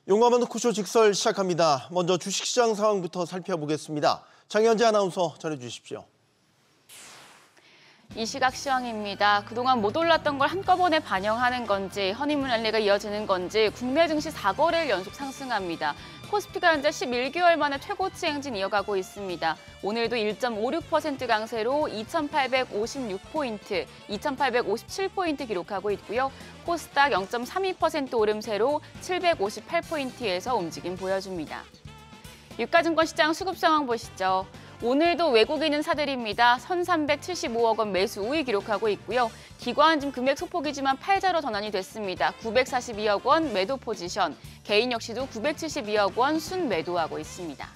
용감한 토크쇼 직설 시작합니다. 먼저 주식시장 상황부터 살펴보겠습니다. 장현재 아나운서 전해주십시오. 이 시각 시황입니다. 그동안 못 올랐던 걸 한꺼번에 반영하는 건지 허니문 랠리가 이어지는 건지 국내 증시 4거래일 연속 상승합니다. 코스피가 현재 11개월 만에 최고치 행진 이어가고 있습니다. 오늘도 1.56% 강세로 2,856포인트, 2,857포인트 기록하고 있고요. 코스닥 0.32% 오름세로 758포인트에서 움직임 보여줍니다. 유가증권 시장 수급 상황 보시죠. 오늘도 외국인은 사들입니다. 1,375억 원 매수 우위 기록하고 있고요. 기관 금액 소폭이지만 팔자로 전환이 됐습니다. 942억 원 매도 포지션, 개인 역시도 972억 원 순매도하고 있습니다.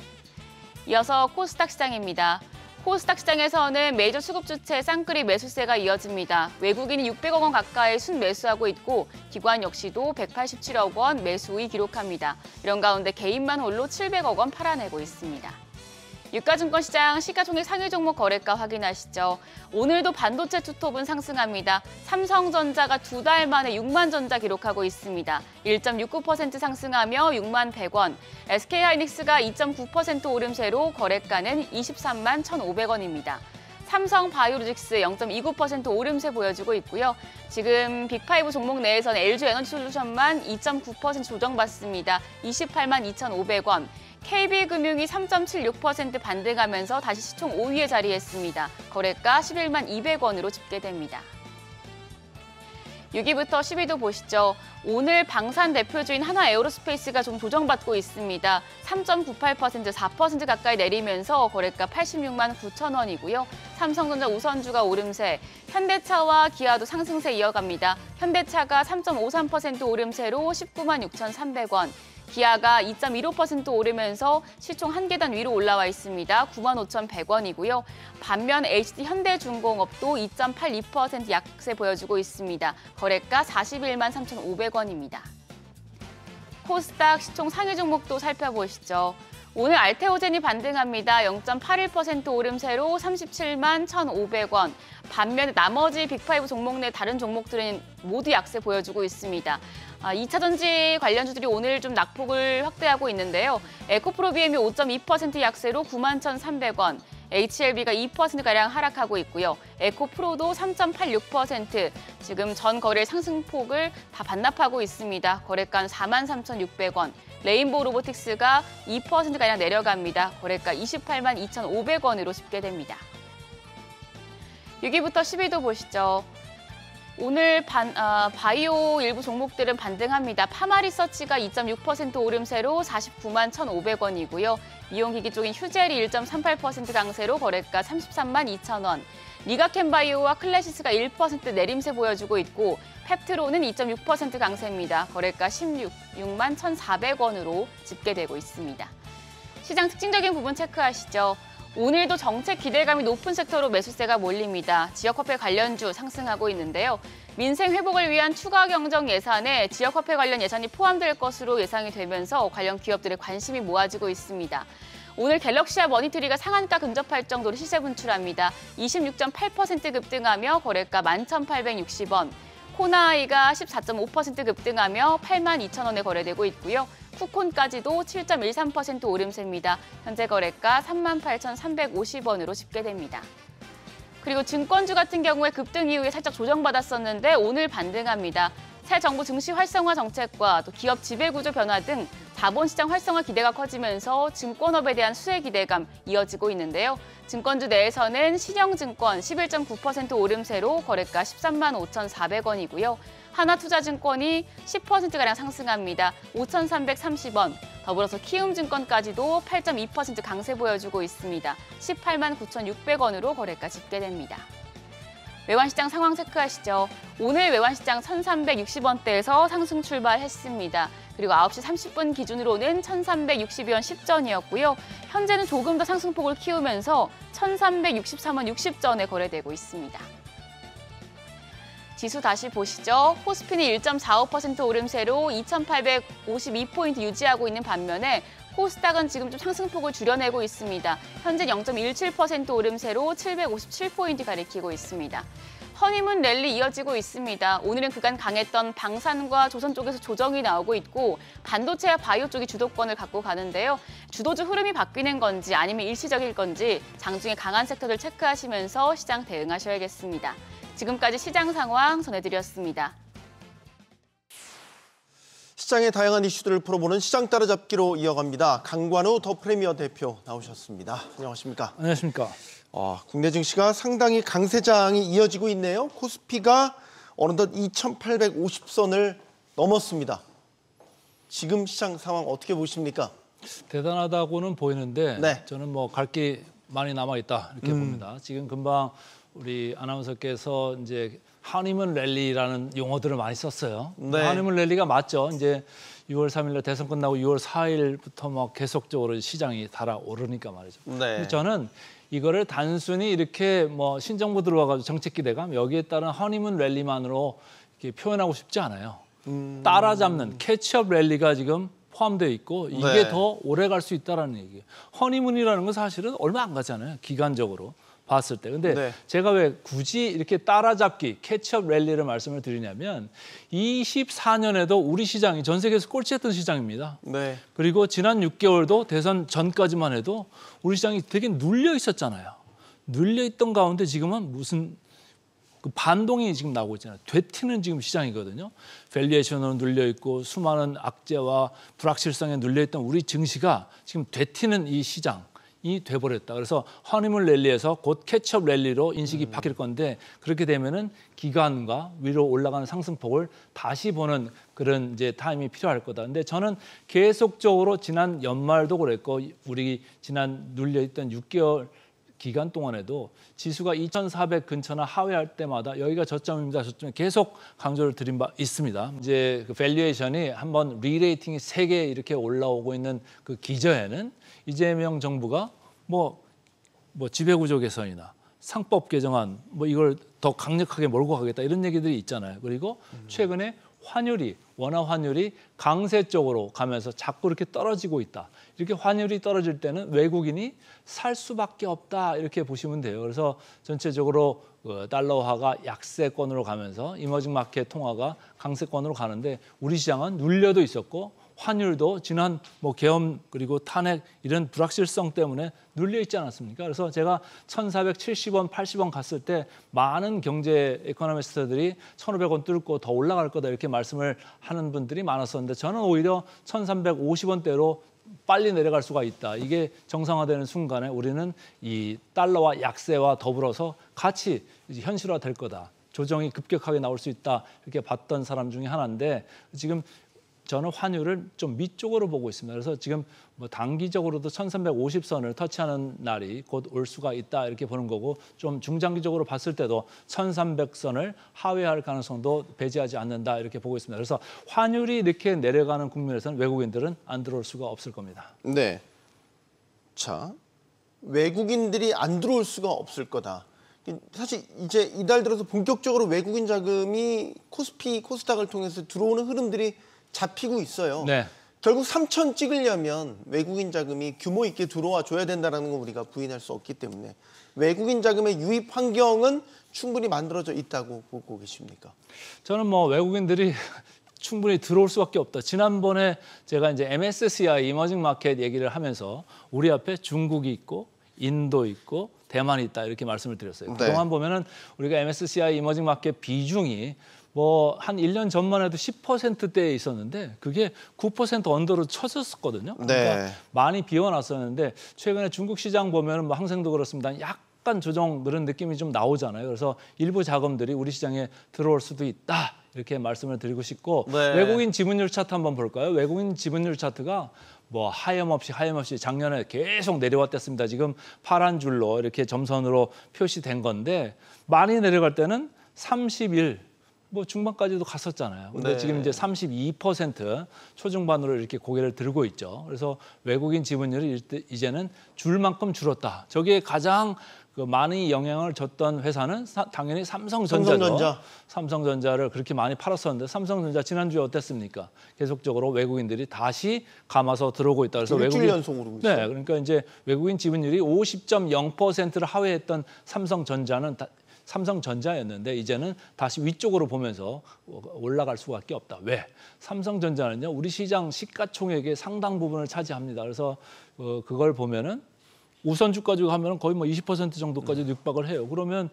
이어서 코스닥 시장입니다. 코스닥 시장에서는 메이저 수급 주체 쌍끌이 매수세가 이어집니다. 외국인이 600억 원 가까이 순매수하고 있고 기관 역시도 187억 원 매수 우위 기록합니다. 이런 가운데 개인만 홀로 700억 원 팔아내고 있습니다. 유가증권 시장 시가총액 상위 종목 거래가 확인하시죠. 오늘도 반도체 투톱은 상승합니다. 삼성전자가 2달 만에 6만 전자 기록하고 있습니다. 1.69% 상승하며 6만 100원. SK하이닉스가 2.9% 오름세로 거래가는 23만 1,500원입니다. 삼성바이오로직스 0.29% 오름세 보여주고 있고요. 지금 빅5 종목 내에서는 LG에너지솔루션만 2.9% 조정받습니다. 28만 2,500원. KB금융이 3.76% 반등하면서 다시 시총 5위에 자리했습니다. 거래가 11만 200원으로 집계됩니다. 6위부터 10위도 보시죠. 오늘 방산 대표주인 하나에어로스페이스가 좀 조정받고 있습니다. 3.98%, 4% 가까이 내리면서 거래가 86만 9천 원이고요. 삼성전자 우선주가 오름세, 현대차와 기아도 상승세 이어갑니다. 현대차가 3.53% 오름세로 19만 6,300원. 기아가 2.15% 오르면서 시총 1계단 위로 올라와 있습니다. 9만 5,100원이고요. 반면 HD현대중공업도 2.82% 약세 보여주고 있습니다. 거래가 41만 3,500원입니다. 코스닥 시총 상위 종목도 살펴보시죠. 오늘 알테오젠이 반등합니다. 0.81% 오름세로 37만 1,500원. 반면에 나머지 빅5 종목 내 다른 종목들은 모두 약세 보여주고 있습니다. 2차 전지 관련주들이 오늘 좀 낙폭을 확대하고 있는데요. 에코프로비엠이 5.2% 약세로 9만 1,300원. HLB가 2%가량 하락하고 있고요. 에코프로도 3.86%, 지금 전 거래 상승폭을 다 반납하고 있습니다. 거래가 4만 3,600원. 레인보우 로보틱스가 2%가량 내려갑니다. 거래가 28만 2,500원으로 집계됩니다. 6위부터 10위도 보시죠. 오늘 바이오 일부 종목들은 반등합니다. 파마리서치가 2.6% 오름세로 49만 1,500원이고요. 이용기기 쪽인 휴젤이 1.38% 강세로 거래가 33만 2천 원. 리가켄바이오와 클래시스가 1% 내림세 보여주고 있고 펩트로는 2.6% 강세입니다. 거래가 16만 1,400원으로 집계되고 있습니다. 시장 특징적인 부분 체크하시죠. 오늘도 정책 기대감이 높은 섹터로 매수세가 몰립니다. 지역화폐 관련주 상승하고 있는데요. 민생 회복을 위한 추가 경정 예산에 지역화폐 관련 예산이 포함될 것으로 예상이 되면서 관련 기업들의 관심이 모아지고 있습니다. 오늘 갤럭시와 머니트리가 상한가 근접할 정도로 시세 분출합니다. 26.8% 급등하며 거래가 11,860원. 코나아이가 14.5% 급등하며 8만 2천 원에 거래되고 있고요. 쿠콘까지도 7.13% 오름세입니다. 현재 거래가 38,350원으로 집계됩니다. 그리고 증권주 같은 경우에 급등 이후에 살짝 조정받았었는데 오늘 반등합니다. 새 정부 증시 활성화 정책과 또 기업 지배구조 변화 등 자본시장 활성화 기대가 커지면서 증권업에 대한 수혜 기대감 이어지고 있는데요. 증권주 내에서는 신영증권 11.9% 오름세로 거래가 13만 5,400원이고요. 하나투자증권이 10%가량 상승합니다. 5,330원. 더불어서 키움증권까지도 8.2% 강세 보여주고 있습니다. 18만 9,600원으로 거래가 집계됩니다. 외환시장 상황 체크하시죠. 오늘 외환시장 1,360원대에서 상승 출발했습니다. 그리고 9시 30분 기준으로는 1,362원 10전이었고요. 현재는 조금 더 상승폭을 키우면서 1,363원 60전에 거래되고 있습니다. 지수 다시 보시죠. 코스피는 1.45% 오름세로 2,852포인트 유지하고 있는 반면에 코스닥은 지금 좀 상승폭을 줄여내고 있습니다. 현재 0.17% 오름세로 757포인트 가리키고 있습니다. 허니문 랠리 이어지고 있습니다. 오늘은 그간 강했던 방산과 조선 쪽에서 조정이 나오고 있고 반도체와 바이오 쪽이 주도권을 갖고 가는데요. 주도주 흐름이 바뀌는 건지 아니면 일시적일 건지 장중에 강한 섹터들 체크하시면서 시장 대응하셔야겠습니다. 지금까지 시장 상황 전해드렸습니다. 시장의 다양한 이슈들을 풀어보는 시장 따라잡기로 이어갑니다. 강관우 더 프리미어 대표 나오셨습니다. 안녕하십니까? 안녕하십니까? 국내 증시가 상당히 강세장이 이어지고 있네요. 코스피가 어느덧 2,850선을 넘었습니다. 지금 시장 상황 어떻게 보십니까? 대단하다고는 보이는데 네. 저는 뭐 갈 게 많이 남아 있다 이렇게 봅니다. 지금 금방 우리 아나운서께서 이제 허니문 랠리라는 용어들을 많이 썼어요. 네. 허니문 랠리가 맞죠. 이제 6월 3일날 대선 끝나고 6월 4일부터 막 계속적으로 시장이 달아오르니까 말이죠. 네. 근데 저는 이거를 단순히 이렇게 뭐 신정부 들어와가지고 정책 기대감 여기에 따른 허니문 랠리만으로 이렇게 표현하고 싶지 않아요. 따라잡는 캐치업 랠리가 지금 포함되어 있고 이게 네. 더 오래 갈 수 있다라는 얘기예요. 허니문이라는 건 사실은 얼마 안 가잖아요. 기간적으로 봤을 때. 근데 네. 제가 왜 굳이 이렇게 따라잡기, 캐치업 랠리를 말씀을 드리냐면 24년에도 우리 시장이 전 세계에서 꼴찌했던 시장입니다. 네. 그리고 지난 6개월도 대선 전까지만 해도 우리 시장이 되게 눌려 있었잖아요. 눌려 있던 가운데 지금은 무슨 그 반동이 지금 나오고 있잖아요. 되튀는 지금 시장이거든요. 밸류에이션으로 눌려 있고 수많은 악재와 불확실성에 눌려 있던 우리 증시가 지금 되튀는 이 시장이 돼버렸다. 그래서 허니문 랠리에서 곧 캐치업 랠리로 인식이 바뀔 건데 그렇게 되면은 기간과 위로 올라가는 상승폭을 다시 보는 그런 이제 타임이 필요할 거다. 근데 저는 계속적으로 지난 연말도 그랬고 우리 지난 눌려 있던 6개월 기간 동안에도 지수가 2,400 근처나 하회할 때마다 여기가 저점입니다. 저점에 계속 강조를 드린 바 있습니다. 이제 그 밸류에이션이 한번 리레이팅이 3개 이렇게 올라오고 있는 그 기저에는 이재명 정부가 뭐 지배구조 개선이나 상법 개정안 뭐 이걸 더 강력하게 몰고 가겠다 이런 얘기들이 있잖아요. 그리고 최근에 원화 환율이 강세 쪽으로 가면서 자꾸 이렇게 떨어지고 있다. 이렇게 환율이 떨어질 때는 외국인이 살 수밖에 없다 이렇게 보시면 돼요. 그래서 전체적으로 달러화가 약세권으로 가면서 이머징 마켓 통화가 강세권으로 가는데 우리 시장은 눌려도 있었고 환율도 지난 뭐 계엄 그리고 탄핵 이런 불확실성 때문에 눌려 있지 않았습니까? 그래서 제가 1,470원, 80원 갔을 때 많은 경제 에코노미스트들이 1,500원 뚫고 더 올라갈 거다 이렇게 말씀을 하는 분들이 많았었는데 저는 오히려 1,350원대로 빨리 내려갈 수가 있다. 이게 정상화되는 순간에 우리는 이 달러와 약세와 더불어서 같이 이제 현실화될 거다. 조정이 급격하게 나올 수 있다. 이렇게 봤던 사람 중에 하나인데 지금 저는 환율을 좀 밑쪽으로 보고 있습니다. 그래서 지금 뭐 단기적으로도 1,350선을 터치하는 날이 곧 올 수가 있다 이렇게 보는 거고 좀 중장기적으로 봤을 때도 1,300선을 하회할 가능성도 배제하지 않는다 이렇게 보고 있습니다. 그래서 환율이 이렇게 내려가는 국면에서는 외국인들은 안 들어올 수가 없을 겁니다. 네. 자, 외국인들이 안 들어올 수가 없을 거다. 사실 이제 이달 들어서 본격적으로 외국인 자금이 코스피, 코스닥을 통해서 들어오는 흐름들이 잡히고 있어요. 네. 결국 3,000 찍으려면 외국인 자금이 규모 있게 들어와 줘야 된다는 건 우리가 부인할 수 없기 때문에 외국인 자금의 유입 환경은 충분히 만들어져 있다고 보고 계십니까? 저는 뭐 외국인들이 충분히 들어올 수밖에 없다. 지난번에 제가 이제 MSCI 이머징 마켓 얘기를 하면서 우리 앞에 중국이 있고 인도 있고 대만이 있다 이렇게 말씀을 드렸어요. 네. 그동안 보면은 우리가 MSCI 이머징 마켓 비중이 뭐 한 1년 전만 해도 10%대에 있었는데 그게 9% 언더로 쳐졌었거든요. 그러니까 네. 많이 비워놨었는데 최근에 중국 시장 보면은 뭐 항생도 그렇습니다. 약간 조정 그런 느낌이 좀 나오잖아요. 그래서 일부 자금들이 우리 시장에 들어올 수도 있다. 이렇게 말씀을 드리고 싶고 네. 외국인 지분율 차트 한번 볼까요? 외국인 지분율 차트가 뭐 하염없이 작년에 계속 내려왔댔습니다. 지금 파란 줄로 이렇게 점선으로 표시된 건데 많이 내려갈 때는 31 뭐 중반까지도 갔었잖아요. 근데 네. 지금 이제 32% 초중반으로 이렇게 고개를 들고 있죠. 그래서 외국인 지분율이 이제는 줄 만큼 줄었다. 저게 가장 그 많이 영향을 줬던 회사는 당연히 삼성전자죠. 삼성전자를 그렇게 많이 팔았었는데 삼성전자 지난주에 어땠습니까? 계속적으로 외국인들이 다시 감아서 들어오고 있다. 그래서 일주일 연속으로 있어요. 네, 그러니까 이제 외국인 지분율이 50.0%를 하회했던 삼성전자는 삼성전자였는데 이제는 다시 위쪽으로 보면서 올라갈 수밖에 없다. 왜? 삼성전자는요, 우리 시장 시가총액의 상당 부분을 차지합니다. 그래서 그걸 보면은 우선주 가지고 하면 거의 뭐 20% 정도까지 육박을 해요. 그러면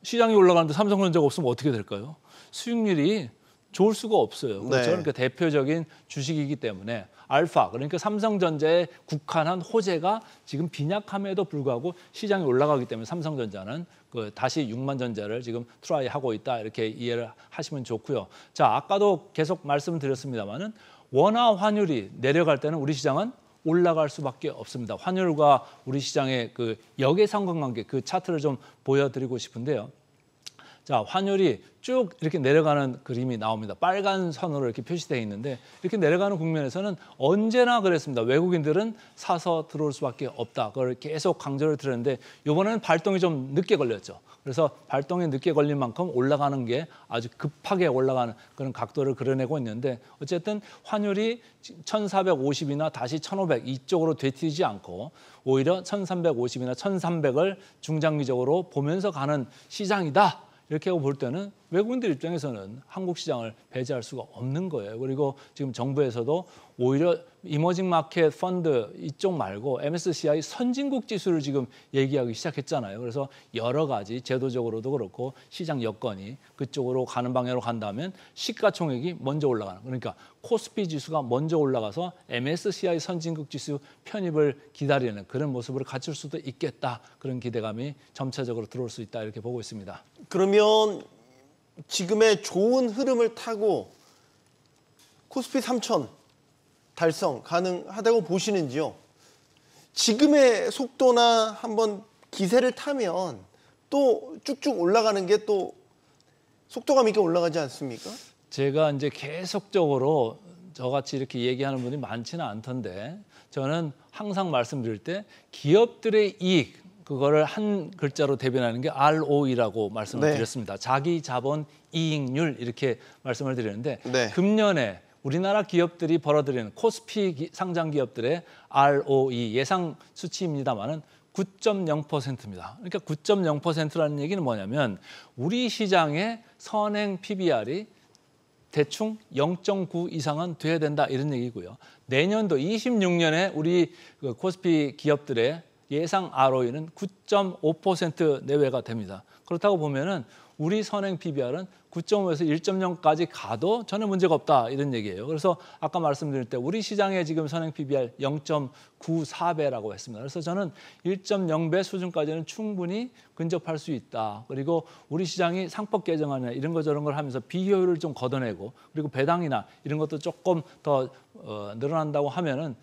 시장이 올라가는데 삼성전자가 없으면 어떻게 될까요? 수익률이 좋을 수가 없어요. 그렇죠? 네. 그러니까 대표적인 주식이기 때문에 알파, 그러니까 삼성전자에 국한한 호재가 지금 빈약함에도 불구하고 시장이 올라가기 때문에 삼성전자는 다시 6만 전자를 지금 트라이하고 있다, 이렇게 이해를 하시면 좋고요. 자, 아까도 계속 말씀드렸습니다마는 원화 환율이 내려갈 때는 우리 시장은 올라갈 수밖에 없습니다. 환율과 우리 시장의 그 역의 상관관계, 그 차트를 좀 보여드리고 싶은데요. 자, 환율이 쭉 이렇게 내려가는 그림이 나옵니다. 빨간 선으로 이렇게 표시되어 있는데 이렇게 내려가는 국면에서는 언제나 그랬습니다. 외국인들은 사서 들어올 수밖에 없다. 그걸 계속 강조를 드렸는데 이번에는 발동이 좀 늦게 걸렸죠. 그래서 발동이 늦게 걸린 만큼 올라가는 게 아주 급하게 올라가는 그런 각도를 그려내고 있는데 어쨌든 환율이 1450이나 다시 1500 이쪽으로 되튀지 않고 오히려 1350이나 1300을 중장기적으로 보면서 가는 시장이다. 이렇게 하고 볼 때는 외국인들 입장에서는 한국 시장을 배제할 수가 없는 거예요. 그리고 지금 정부에서도 오히려 이머징 마켓 펀드 이쪽 말고 MSCI 선진국 지수를 지금 얘기하기 시작했잖아요. 그래서 여러 가지 제도적으로도 그렇고 시장 여건이 그쪽으로 가는 방향으로 간다면 시가총액이 먼저 올라가는, 그러니까 코스피 지수가 먼저 올라가서 MSCI 선진국 지수 편입을 기다리는 그런 모습을 갖출 수도 있겠다. 그런 기대감이 점차적으로 들어올 수 있다, 이렇게 보고 있습니다. 그러면 지금의 좋은 흐름을 타고 코스피 3000 달성 가능하다고 보시는지요? 지금의 속도나 한번 기세를 타면 또 쭉쭉 올라가는 게 또 속도감 있게 올라가지 않습니까? 제가 이제 계속적으로 저같이 이렇게 얘기하는 분이 많지는 않던데 저는 항상 말씀드릴 때 기업들의 이익, 그거를 한 글자로 대변하는 게 ROE라고 말씀을 네. 드렸습니다. 자기 자본 이익률 이렇게 말씀을 드리는데 네. 금년에 우리나라 기업들이 벌어들이는 코스피 상장 기업들의 ROE 예상 수치입니다만은 9.0%입니다. 그러니까 9.0%라는 얘기는 뭐냐면 우리 시장의 선행 PBR이 대충 0.9 이상은 돼야 된다, 이런 얘기고요. 내년도 26년에 우리 코스피 기업들의 예상 ROE는 9.5% 내외가 됩니다. 그렇다고 보면은 우리 선행 PBR은 9.5에서 1.0까지 가도 전혀 문제가 없다, 이런 얘기예요. 그래서 아까 말씀드릴 때 우리 시장의 지금 선행 PBR 0.94배라고 했습니다. 그래서 저는 1.0배 수준까지는 충분히 근접할 수 있다. 그리고 우리 시장이 상법 개정안이나 이런 거 저런 걸 하면서 비효율을 좀 걷어내고 그리고 배당이나 이런 것도 조금 더 늘어난다고 하면은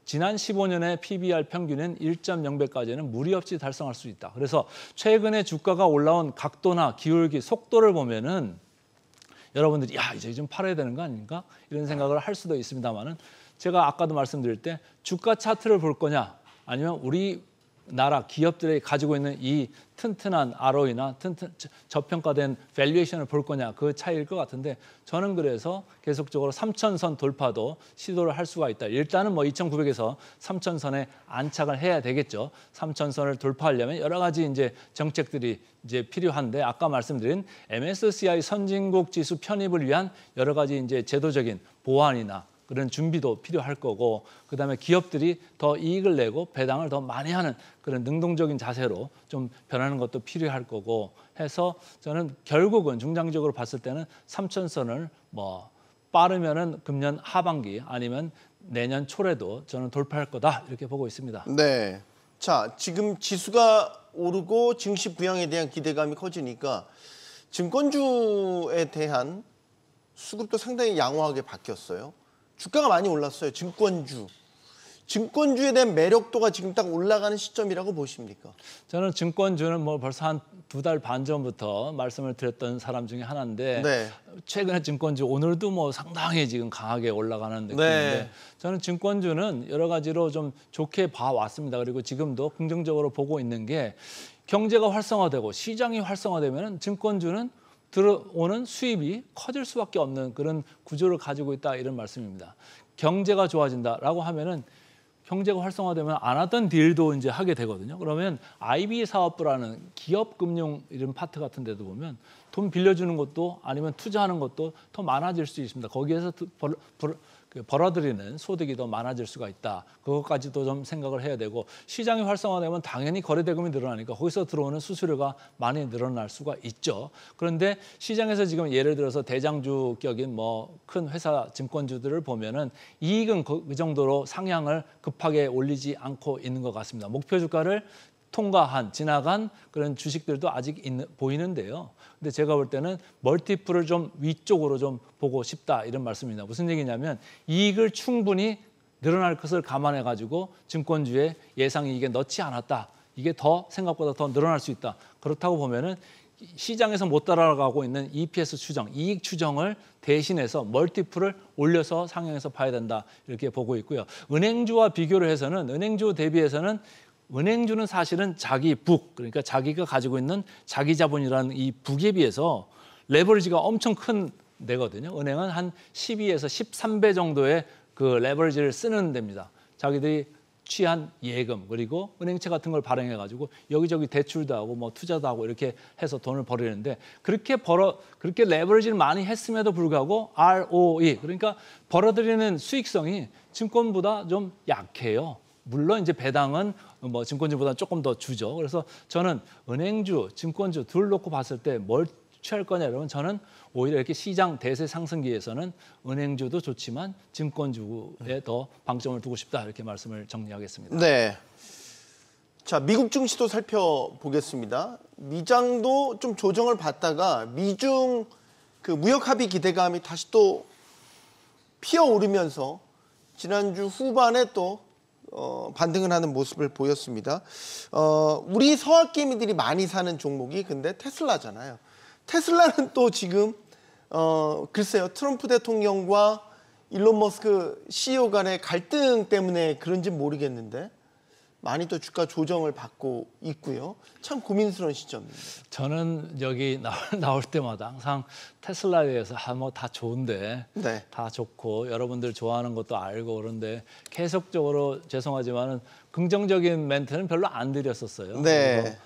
지난 15년의 PBR 평균은 1.0배까지는 무리 없이 달성할 수 있다. 그래서 최근에 주가가 올라온 각도나 기울기, 속도를 보면은 여러분들이 야, 이제 좀 팔아야 되는 거 아닙니까? 이런 생각을 할 수도 있습니다만은 제가 아까도 말씀드릴 때 주가 차트를 볼 거냐, 아니면 우리나라 기업들이 가지고 있는 이 튼튼한 ROE나 저평가된 밸류에이션을 볼 거냐, 그 차이일 것 같은데 저는 그래서 계속적으로 3,000선 돌파도 시도를 할 수가 있다. 일단은 뭐 2,900에서 3,000선에 안착을 해야 되겠죠. 3,000선을 돌파하려면 여러 가지 이제 정책들이 이제 필요한데 아까 말씀드린 MSCI 선진국 지수 편입을 위한 여러 가지 이제 제도적인 보완이나 그런 준비도 필요할 거고, 그다음에 기업들이 더 이익을 내고 배당을 더 많이 하는 그런 능동적인 자세로 좀 변하는 것도 필요할 거고 해서 저는 결국은 중장기적으로 봤을 때는 3,000선을 뭐 빠르면은 금년 하반기 아니면 내년 초래도 저는 돌파할 거다, 이렇게 보고 있습니다. 네. 자, 지금 지수가 오르고 증시 부양에 대한 기대감이 커지니까 증권주에 대한 수급도 상당히 양호하게 바뀌었어요. 주가가 많이 올랐어요. 증권주에 대한 매력도가 지금 딱 올라가는 시점이라고 보십니까? 저는 증권주는 뭐 벌써 한 2달 반 전부터 말씀을 드렸던 사람 중에 하나인데 네. 최근에 증권주 오늘도 뭐 상당히 지금 강하게 올라가는 느낌인데 네. 저는 증권주는 여러 가지로 좀 좋게 봐왔습니다. 그리고 지금도 긍정적으로 보고 있는 게 경제가 활성화되고 시장이 활성화되면 증권주는 들어오는 수입이 커질 수밖에 없는 그런 구조를 가지고 있다, 이런 말씀입니다. 경제가 좋아진다라고 하면은 경제가 활성화되면 안 하던 딜도 이제 하게 되거든요. 그러면 IB 사업부라는 기업 금융 이런 파트 같은 데도 보면 돈 빌려주는 것도 아니면 투자하는 것도 더 많아질 수 있습니다. 거기에서 벌어들이는 소득이 더 많아질 수가 있다. 그것까지도 좀 생각을 해야 되고 시장이 활성화되면 당연히 거래대금이 늘어나니까 거기서 들어오는 수수료가 많이 늘어날 수가 있죠. 그런데 시장에서 지금 예를 들어서 대장주격인 뭐 큰 회사 증권주들을 보면은 이익은 그 정도로 상향을 급하게 올리지 않고 있는 것 같습니다. 목표 주가를 지나간 그런 주식들도 아직 보이는데요. 근데 제가 볼 때는 멀티플을 좀 위쪽으로 좀 보고 싶다 이런 말씀입니다. 무슨 얘기냐면 이익을 충분히 늘어날 것을 감안해 가지고 증권주에 예상 이익에 넣지 않았다. 이게 더 생각보다 더 늘어날 수 있다. 그렇다고 보면은 시장에서 못 따라가고 있는 EPS 추정, 이익 추정을 대신해서 멀티플을 올려서 상향해서 봐야 된다. 이렇게 보고 있고요. 은행주와 비교를 해서는 은행주 대비해서는 은행주는 사실은 자기 북, 그러니까 자기가 가지고 있는 자기 자본이라는 이 북에 비해서 레버리지가 엄청 큰 데거든요. 은행은 한 12에서 13배 정도의 그 레버리지를 쓰는 데입니다. 자기들이 취한 예금 그리고 은행채 같은 걸 발행해가지고 여기저기 대출도 하고 뭐 투자도 하고 이렇게 해서 돈을 벌이는데 그렇게 레버리지를 많이 했음에도 불구하고 ROE 그러니까 벌어들이는 수익성이 증권보다 좀 약해요. 물론 이제 배당은 뭐 증권주보다 조금 더 주죠. 그래서 저는 은행주, 증권주 둘 놓고 봤을 때 뭘 취할 거냐 여러분 저는 오히려 이렇게 시장 대세 상승기에서는 은행주도 좋지만 증권주에 더 방점을 두고 싶다 이렇게 말씀을 정리하겠습니다. 네. 자, 미국 증시도 살펴보겠습니다. 미장도 좀 조정을 받다가 미중 그 무역 합의 기대감이 다시 또 피어오르면서 지난주 후반에 또 반등을 하는 모습을 보였습니다. 우리 서학개미들이 많이 사는 종목이 근데 테슬라잖아요. 테슬라는 또 지금 글쎄요. 트럼프 대통령과 일론 머스크 CEO 간의 갈등 때문에 그런지 모르겠는데 많이 또 주가 조정을 받고 있고요. 참 고민스러운 시점입니다. 저는 여기 나올 때마다 항상 테슬라에 대해서 뭐 다 좋은데 네. 다 좋고 여러분들 좋아하는 것도 알고 그런데 계속적으로 죄송하지만은 긍정적인 멘트는 별로 안 드렸었어요. 네.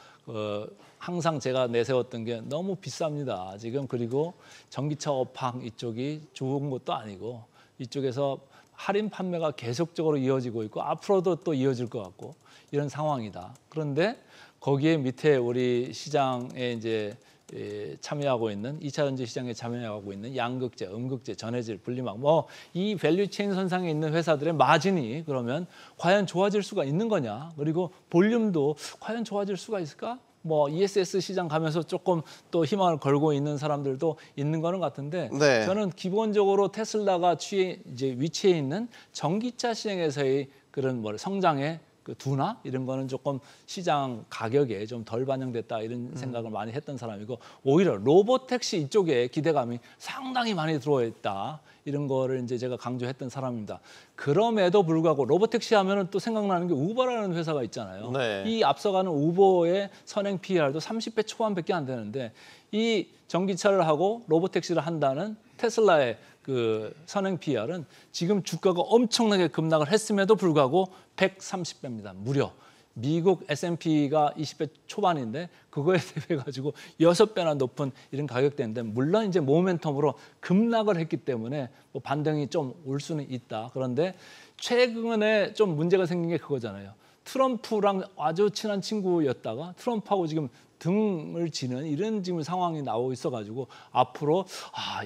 항상 제가 내세웠던 게 너무 비쌉니다. 지금 그리고 전기차 업황 이쪽이 좋은 것도 아니고 이쪽에서 할인 판매가 계속적으로 이어지고 있고 앞으로도 또 이어질 것 같고 이런 상황이다. 그런데 거기에 밑에 우리 시장에 이제 참여하고 있는 2차 전지 시장에 참여하고 있는 양극재, 음극재, 전해질, 분리막 뭐 이 밸류체인 선상에 있는 회사들의 마진이 그러면 과연 좋아질 수가 있는 거냐? 그리고 볼륨도 과연 좋아질 수가 있을까? 뭐 ESS 시장 가면서 조금 또 희망을 걸고 있는 사람들도 있는 거는 같은데 네. 저는 기본적으로 테슬라가 이제 위치해 있는 전기차 시장에서의 그런 성장의 그 둔화 이런 거는 조금 시장 가격에 좀 덜 반영됐다 이런 생각을 많이 했던 사람이고 오히려 로보택시 이쪽에 기대감이 상당히 많이 들어와 있다. 이런 거를 이제 제가 강조했던 사람입니다. 그럼에도 불구하고 로보택시 하면은 또 생각나는 게 우버라는 회사가 있잖아요. 네. 이 앞서가는 우버의 선행 PR도 30배 초반밖에 안 되는데 이 전기차를 하고 로보택시를 한다는 테슬라의 그 선행 PR은 지금 주가가 엄청나게 급락을 했음에도 불구하고 130배입니다. 무려. 미국 S&P가 20배 초반인데 그거에 대비해 가지고 6배나 높은 이런 가격대인데 물론 이제 모멘텀으로 급락을 했기 때문에 뭐 반등이 좀 올 수는 있다. 그런데 최근에 좀 문제가 생긴 게 그거잖아요. 트럼프랑 아주 친한 친구였다가 트럼프하고 지금 등을 지는 이런 지금 상황이 나오고 있어가지고 앞으로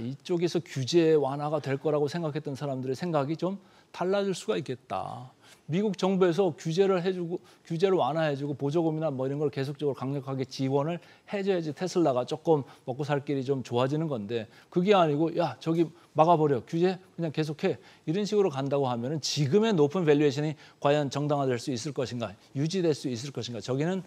이쪽에서 규제 완화가 될 거라고 생각했던 사람들의 생각이 좀 달라질 수가 있겠다. 미국 정부에서 규제를 완화해주고 보조금이나 뭐 이런 걸 계속적으로 강력하게 지원을 해줘야지 테슬라가 조금 먹고 살 길이 좀 좋아지는 건데 그게 아니고 야 저기 막아버려 규제 그냥 계속해 이런 식으로 간다고 하면은 지금의 높은 밸류에이션이 과연 정당화될 수 있을 것인가 유지될 수 있을 것인가 저는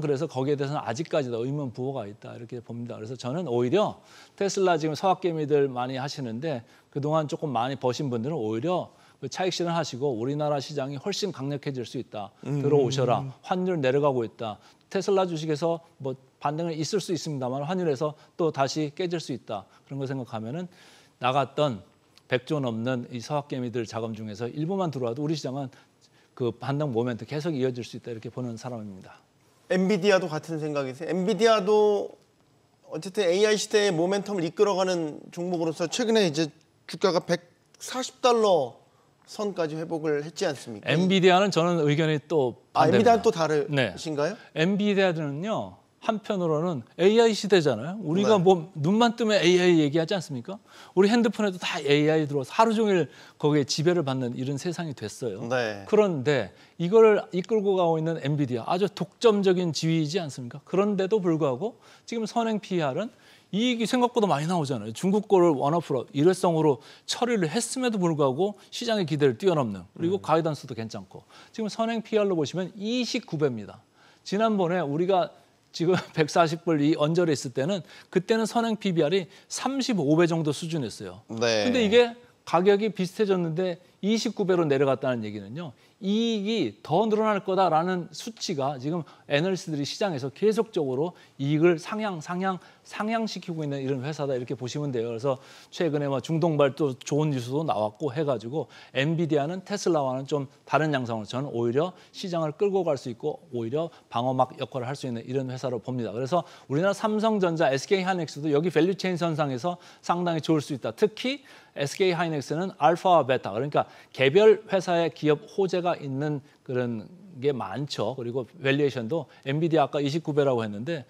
그래서 거기에 대해서는 아직까지도 의문 부호가 있다 이렇게 봅니다. 그래서 저는 오히려 테슬라 지금 서학개미들 많이 하시는데 그동안 조금 많이 버신 분들은 오히려 그 차익 실현하시고 우리나라 시장이 훨씬 강력해질 수 있다. 들어오셔라. 환율 내려가고 있다. 테슬라 주식에서 뭐 반등은 있을 수 있습니다만 환율에서 또 다시 깨질 수 있다. 그런 거 생각하면은 나갔던 100조 넘는 이 서학개미들 자금 중에서 일부만 들어와도 우리 시장은 그 반등 모멘트 계속 이어질 수 있다 이렇게 보는 사람입니다. 엔비디아도 같은 생각이세요? 엔비디아도 어쨌든 AI 시대의 모멘텀을 이끌어가는 종목으로서 최근에 이제 주가가 140달러 선까지 회복을 했지 않습니까? 엔비디아는 저는 의견이 또 반대입니다. 엔비디아는 또 다르신가요? 네. 엔비디아는요. 한편으로는 AI 시대잖아요. 우리가 네. 뭐 눈만 뜨면 AI 얘기하지 않습니까? 우리 핸드폰에도 다 AI 들어와서 하루 종일 거기에 지배를 받는 이런 세상이 됐어요. 네. 그런데 이걸 이끌고 가고 있는 엔비디아 아주 독점적인 지위이지 않습니까? 그런데도 불구하고 지금 선행 PER은 이익이 생각보다 많이 나오잖아요. 중국 거를 원업으로 일회성으로 처리를 했음에도 불구하고 시장의 기대를 뛰어넘는 그리고 가이던스도 괜찮고 지금 선행 PER로 보시면 29배입니다. 지난번에 우리가 지금 140불 이 언저리에 있을 때는 그때는 선행 PBR이 35배 정도 수준이었어요. 네. 근데 이게 가격이 비슷해졌는데 29배로 내려갔다는 얘기는요. 이익이 더 늘어날 거다라는 수치가 지금 애널리스트들이 시장에서 계속적으로 이익을 상향시키고 있는 이런 회사다 이렇게 보시면 돼요. 그래서 최근에 뭐 중동발 또 좋은 뉴스도 나왔고 해가지고 엔비디아는 테슬라와는 좀 다른 양상으로 저는 오히려 시장을 끌고 갈 수 있고 오히려 방어막 역할을 할 수 있는 이런 회사로 봅니다. 그래서 우리나라 삼성전자, SK하이닉스도 여기 밸류체인 선상에서 상당히 좋을 수 있다. 특히 SK하이닉스는 알파와 베타 그러니까 개별 회사의 기업 호재가 있는 그런 게 많죠. 그리고 밸류에이션도 엔비디아 아까 29배라고 했는데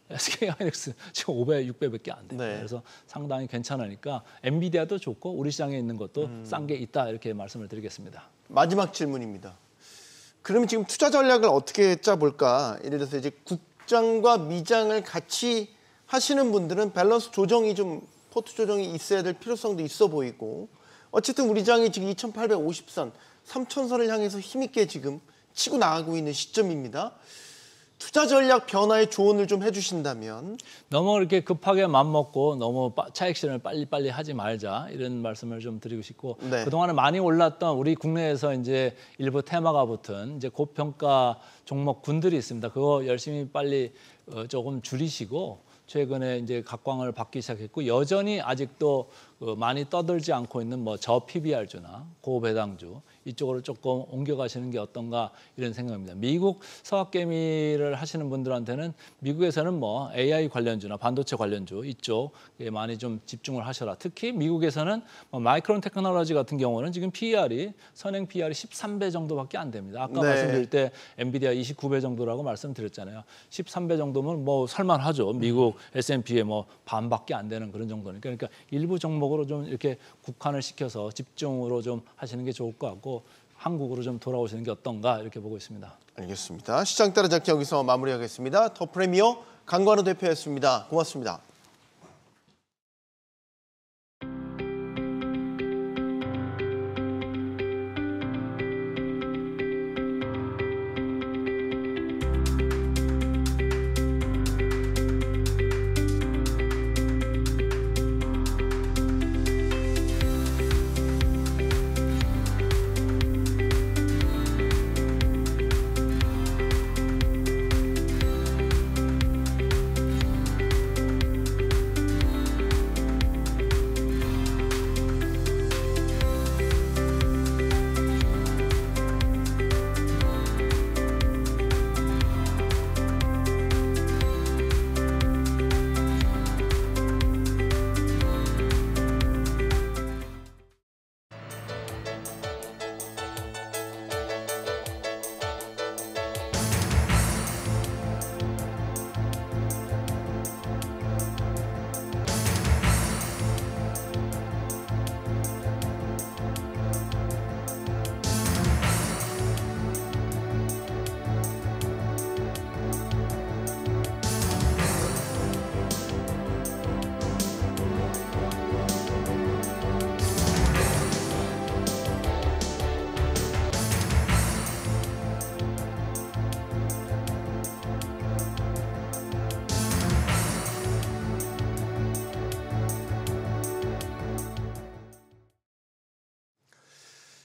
SK하이닉스 지금 5배, 6배밖에 안 돼요. 네. 그래서 상당히 괜찮으니까 엔비디아도 좋고 우리 시장에 있는 것도 싼 게 있다 이렇게 말씀을 드리겠습니다. 마지막 질문입니다. 그럼 지금 투자 전략을 어떻게 짜볼까? 예를 들어서 이제 국장과 미장을 같이 하시는 분들은 밸런스 조정이 좀 포트 조정이 있어야 될 필요성도 있어 보이고 어쨌든 우리 장이 지금 2850선, 3000선을 향해서 힘있게 지금 치고 나가고 있는 시점입니다. 투자 전략 변화에 조언을 좀 해주신다면 너무 이렇게 급하게 맘먹고 너무 차익실현을 빨리빨리 하지 말자 이런 말씀을 좀 드리고 싶고 네. 그동안에 많이 올랐던 우리 국내에서 이제 일부 테마가 붙은 이제 고평가 종목군들이 있습니다. 그거 열심히 빨리 조금 줄이시고 최근에 이제 각광을 받기 시작했고 여전히 아직도 많이 떠들지 않고 있는 뭐 저PBR주나 고배당주 이쪽으로 조금 옮겨가시는 게 어떤가 이런 생각입니다. 미국 서학개미를 하시는 분들한테는 미국에서는 뭐 AI 관련주나 반도체 관련주 이쪽에 많이 좀 집중을 하셔라. 특히 미국에서는 뭐 마이크론 테크놀로지 같은 경우는 지금 PER이 선행 PER이 13배 정도밖에 안 됩니다. 아까 네. 말씀드릴 때 엔비디아 29배 정도라고 말씀드렸잖아요. 13배 정도면 뭐 살만하죠. 미국 S&P에 뭐 반밖에 안 되는 그런 정도니까 그러니까 일부 종목으로 좀 이렇게 국한을 시켜서 집중으로 좀 하시는 게 좋을 것 같고 한국으로 좀 돌아오시는 게 어떤가 이렇게 보고 있습니다. 알겠습니다. 시장 따라잡기 여기서 마무리하겠습니다. 더 프리미어 강관우 대표였습니다. 고맙습니다.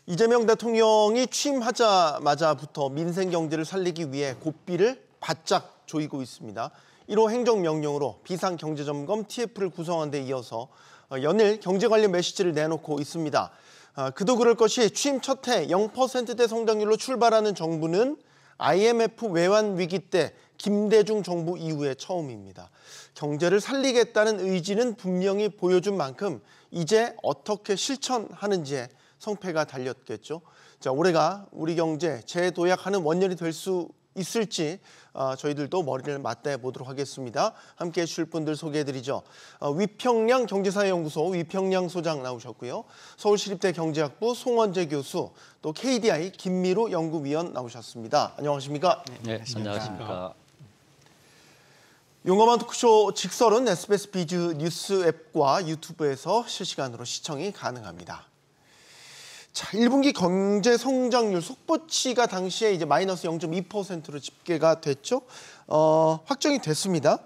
이재명 대통령이 취임하자마자부터 민생 경제를 살리기 위해 고삐를 바짝 조이고 있습니다. 1호 행정명령으로 비상경제점검 TF를 구성한 데 이어서 연일 경제 관련 메시지를 내놓고 있습니다. 그도 그럴 것이 취임 첫 해 0%대 성장률로 출발하는 정부는 IMF 외환 위기 때 김대중 정부 이후에 처음입니다. 경제를 살리겠다는 의지는 분명히 보여준 만큼 이제 어떻게 실천하는지에 성패가 달렸겠죠. 자, 올해가 우리 경제 재도약하는 원년이 될 수 있을지 저희들도 머리를 맞대어 보도록 하겠습니다. 함께해 주실 분들 소개해드리죠. 위평양 경제사회연구소 위평양 소장 나오셨고요. 서울시립대 경제학부 송원재 교수, 또 KDI 김미루 연구위원 나오셨습니다. 안녕하십니까? 네, 안녕하십니까. 용감한 토크쇼 직설은 SBS 비즈 뉴스 앱과 유튜브에서 실시간으로 시청이 가능합니다. 자, 1분기 경제 성장률 속보치가 당시에 이제 마이너스 0.2%로 집계가 됐죠. 확정이 됐습니다.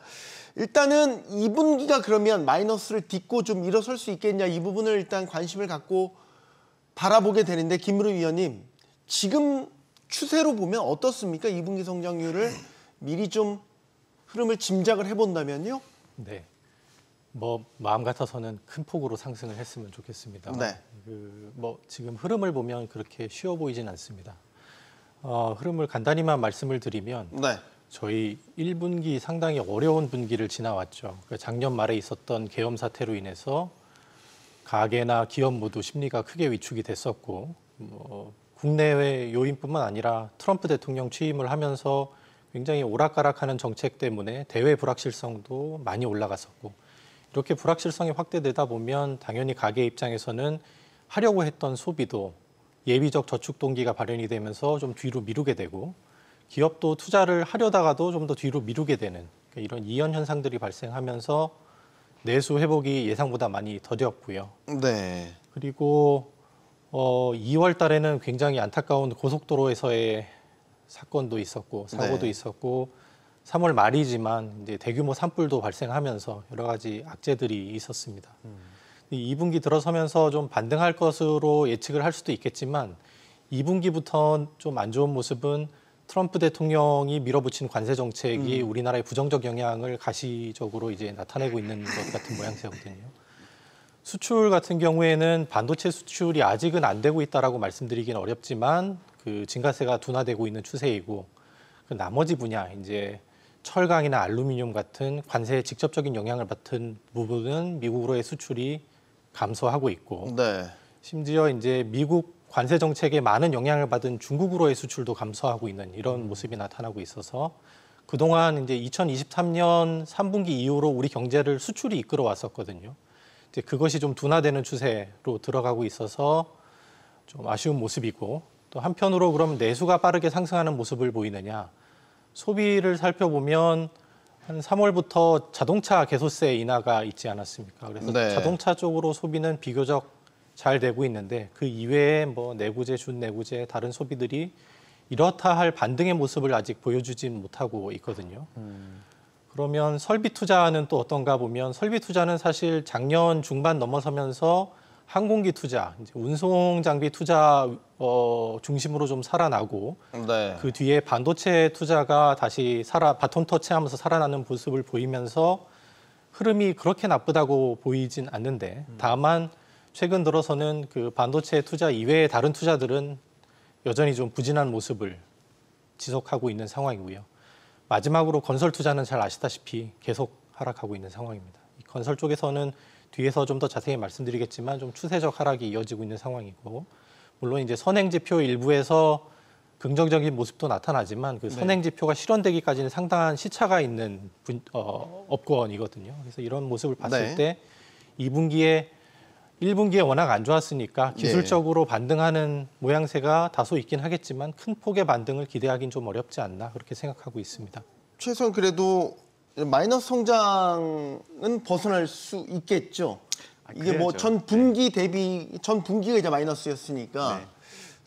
일단은 2분기가 그러면 마이너스를 딛고 좀 일어설 수 있겠냐, 이 부분을 일단 관심을 갖고 바라보게 되는데, 김무름 위원님, 지금 추세로 보면 어떻습니까? 2분기 성장률을 미리 좀 흐름을 짐작을 해본다면요? 네, 뭐 마음 같아서는 큰 폭으로 상승을 했으면 좋겠습니다. 네. 지금 흐름을 보면 그렇게 쉬워 보이진 않습니다. 흐름을 간단히만 말씀을 드리면, 네. 저희 1분기 상당히 어려운 분기를 지나왔죠. 그러니까 작년 말에 있었던 계엄 사태로 인해서 가계나 기업 모두 심리가 크게 위축이 됐었고, 국내외 요인뿐만 아니라 트럼프 대통령 취임을 하면서 굉장히 오락가락하는 정책 때문에 대외 불확실성도 많이 올라갔었고, 이렇게 불확실성이 확대되다 보면 당연히 가계 입장에서는 하려고 했던 소비도 예비적 저축 동기가 발현이 되면서 좀 뒤로 미루게 되고, 기업도 투자를 하려다가도 좀 더 뒤로 미루게 되는, 그러니까 이런 이연 현상들이 발생하면서 내수 회복이 예상보다 많이 더뎠고요. 네. 그리고 2월 달에는 굉장히 안타까운 고속도로에서의 사건도 있었고, 사고도 네. 있었고, 3월 말이지만 이제 대규모 산불도 발생하면서 여러 가지 악재들이 있었습니다. 2분기 들어서면서 좀 반등할 것으로 예측을 할 수도 있겠지만, 2분기부터 좀 안 좋은 모습은 트럼프 대통령이 밀어붙인 관세 정책이 우리나라에 부정적 영향을 가시적으로 이제 나타내고 있는 것 같은 모양새거든요. 수출 같은 경우에는 반도체 수출이 아직은 안 되고 있다라고 말씀드리기는 어렵지만, 그 증가세가 둔화되고 있는 추세이고, 그 나머지 분야, 이제 철강이나 알루미늄 같은 관세에 직접적인 영향을 받은 부분은 미국으로의 수출이 감소하고 있고, 네. 심지어 이제 미국 관세 정책에 많은 영향을 받은 중국으로의 수출도 감소하고 있는 이런 모습이 나타나고 있어서, 그동안 이제 2023년 3분기 이후로 우리 경제를 수출이 이끌어 왔었거든요. 이제 그것이 좀 둔화되는 추세로 들어가고 있어서 좀 아쉬운 모습이고, 또 한편으로 그럼 내수가 빠르게 상승하는 모습을 보이느냐? 소비를 살펴보면 한 3월부터 자동차 개소세 인하가 있지 않았습니까? 그래서 네. 자동차 쪽으로 소비는 비교적 잘 되고 있는데, 그 이외에 뭐 내구재, 준내구재, 다른 소비들이 이렇다 할 반등의 모습을 아직 보여주진 못하고 있거든요. 그러면 설비 투자는 또 어떤가 보면, 설비 투자는 사실 작년 중반 넘어서면서 항공기 투자, 이제 운송 장비 투자 중심으로 좀 살아나고, 네. 그 뒤에 반도체 투자가 다시 바톤 터치하면서 살아나는 모습을 보이면서 흐름이 그렇게 나쁘다고 보이진 않는데, 다만 최근 들어서는 그 반도체 투자 이외의 다른 투자들은 여전히 좀 부진한 모습을 지속하고 있는 상황이고요. 마지막으로 건설 투자는 잘 아시다시피 계속 하락하고 있는 상황입니다. 이 건설 쪽에서는 뒤에서 좀 더 자세히 말씀드리겠지만 좀 추세적 하락이 이어지고 있는 상황이고, 물론 이제 선행지표 일부에서 긍정적인 모습도 나타나지만, 그 선행지표가 실현되기까지는 상당한 시차가 있는 업권이거든요. 그래서 이런 모습을 봤을 네. 때 1분기에 워낙 안 좋았으니까 기술적으로 반등하는 모양새가 다소 있긴 하겠지만, 큰 폭의 반등을 기대하기는 좀 어렵지 않나, 그렇게 생각하고 있습니다. 최소한 그래도 마이너스 성장은 벗어날 수 있겠죠. 이게 뭐 전 분기 대비 전 분기가 이제 마이너스였으니까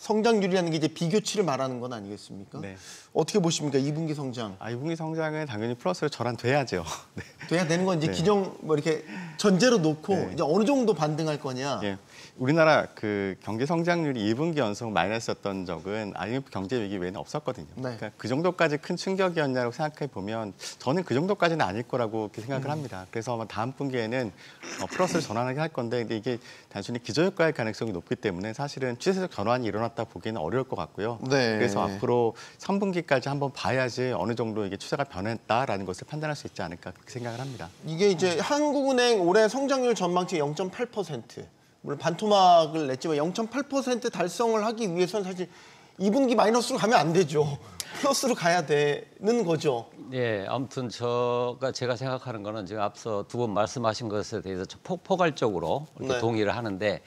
성장률이라는 게 이제 비교치를 말하는 건 아니겠습니까? 네. 어떻게 보십니까? 2분기 성장. 2분기 성장은 당연히 플러스로 전환돼야죠. 네. 돼야 되는 건 이제 네. 기존 뭐 이렇게 전제로 놓고 네. 이제 어느 정도 반등할 거냐. 예. 우리나라 그 경제 성장률이 2분기 연속 마이너스였던 적은 IMF 경제 위기 외에는 없었거든요. 네. 그러니까 그 정도까지 큰 충격이었냐고 생각해 보면 저는 그 정도까지는 아닐 거라고 이렇게 생각을 합니다. 그래서 아마 다음 분기에는 플러스를 전환하게 할 건데 근데 이게 단순히 기저효과의 가능성이 높기 때문에 사실은 추세적 전환이 일어났다 보기에는 어려울 것 같고요. 네. 그래서 앞으로 3분기까지 한번 봐야지 어느 정도 이게 추세가 변했다라는 것을 판단할 수 있지 않을까 그렇게 생각을 합니다. 이게 이제 한국은행 올해 성장률 전망치 0.8%. 물론 반토막을 냈지만 0.8% 달성을 하기 위해서는 사실 2분기 마이너스로 가면 안 되죠. 플러스로 가야 되는 거죠. 예, 아무튼 제가 생각하는 거는 지금 앞서 두 분 말씀하신 것에 대해서 포괄적으로 이렇게 네. 동의를 하는데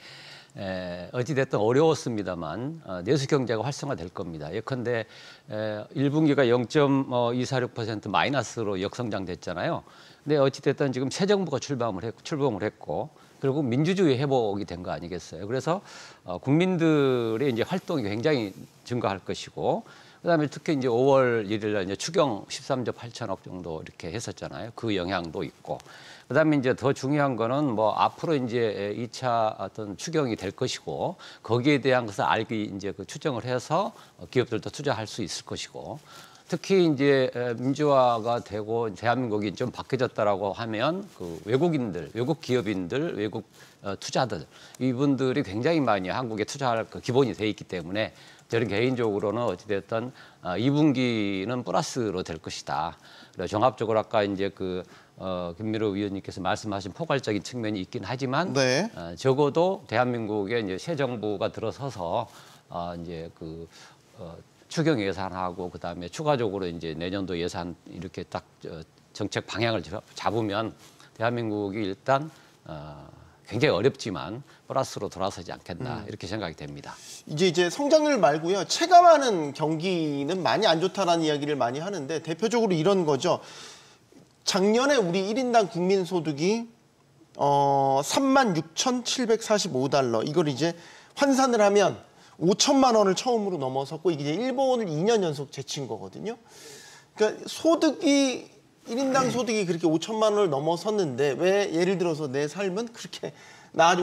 어찌됐든 어려웠습니다만 내수 경제가 활성화될 겁니다. 예컨대 1분기가 0.246% 마이너스로 역성장됐잖아요. 근데 어찌됐든 지금 새 정부가 출범을 했고 그리고 민주주의 회복이 된 거 아니겠어요? 그래서 국민들의 이제 활동이 굉장히 증가할 것이고, 그다음에 특히 이제 5월 1일 날 이제 추경 13조 8천억 정도 이렇게 했었잖아요. 그 영향도 있고, 그다음에 이제 더 중요한 거는 뭐 앞으로 이제 2차 어떤 추경이 될 것이고, 거기에 대한 것을 이제 그 추정을 해서 기업들도 투자할 수 있을 것이고. 특히 이제 민주화가 되고 대한민국이 좀 바뀌어졌다라고 하면 그 외국인들, 외국 기업인들, 외국 투자들 이분들이 굉장히 많이 한국에 투자할 그 기본이 돼 있기 때문에 저는 개인적으로는 어찌됐든 2분기는 플러스로 될 것이다. 그래서 종합적으로 아까 이제 김미로 위원님께서 말씀하신 포괄적인 측면이 있긴 하지만 네. 적어도 대한민국에 이제 새 정부가 들어서서 이제 추경 예산하고 그다음에 추가적으로 이제 내년도 예산 이렇게 딱 정책 방향을 잡으면 대한민국이 일단 굉장히 어렵지만 플러스로 돌아서지 않겠나 이렇게 생각이 됩니다. 이제 성장률 말고요. 체감하는 경기는 많이 안 좋다라는 이야기를 많이 하는데 대표적으로 이런 거죠. 작년에 우리 1인당 국민 소득이 36,745달러. 이걸 이제 환산을 하면 5천만 원을 처음으로 넘어섰고 이게 이제 일본을 2년 연속 제친 거거든요. 그러니까 소득이 1인당 소득이 그렇게 5천만 원을 넘어섰는데 왜 예를 들어서 내 삶은 그렇게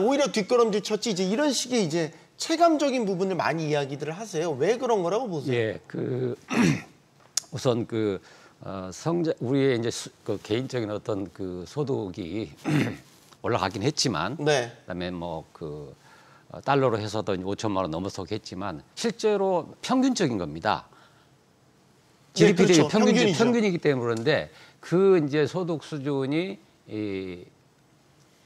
오히려 뒷걸음질 쳤지 이제 이런 식의 이제 체감적인 부분을 많이 이야기들을 하세요. 왜 그런 거라고 보세요? 예, 우선 우리의 이제 개인적인 어떤 소득이 올라가긴 했지만, 네. 그다음에 달러로 해서도 5천만 원 넘어서겠지만 실제로 평균적인 겁니다. GDP 대비 그렇죠. 평균이기 때문에 그런데 이제 소득 수준이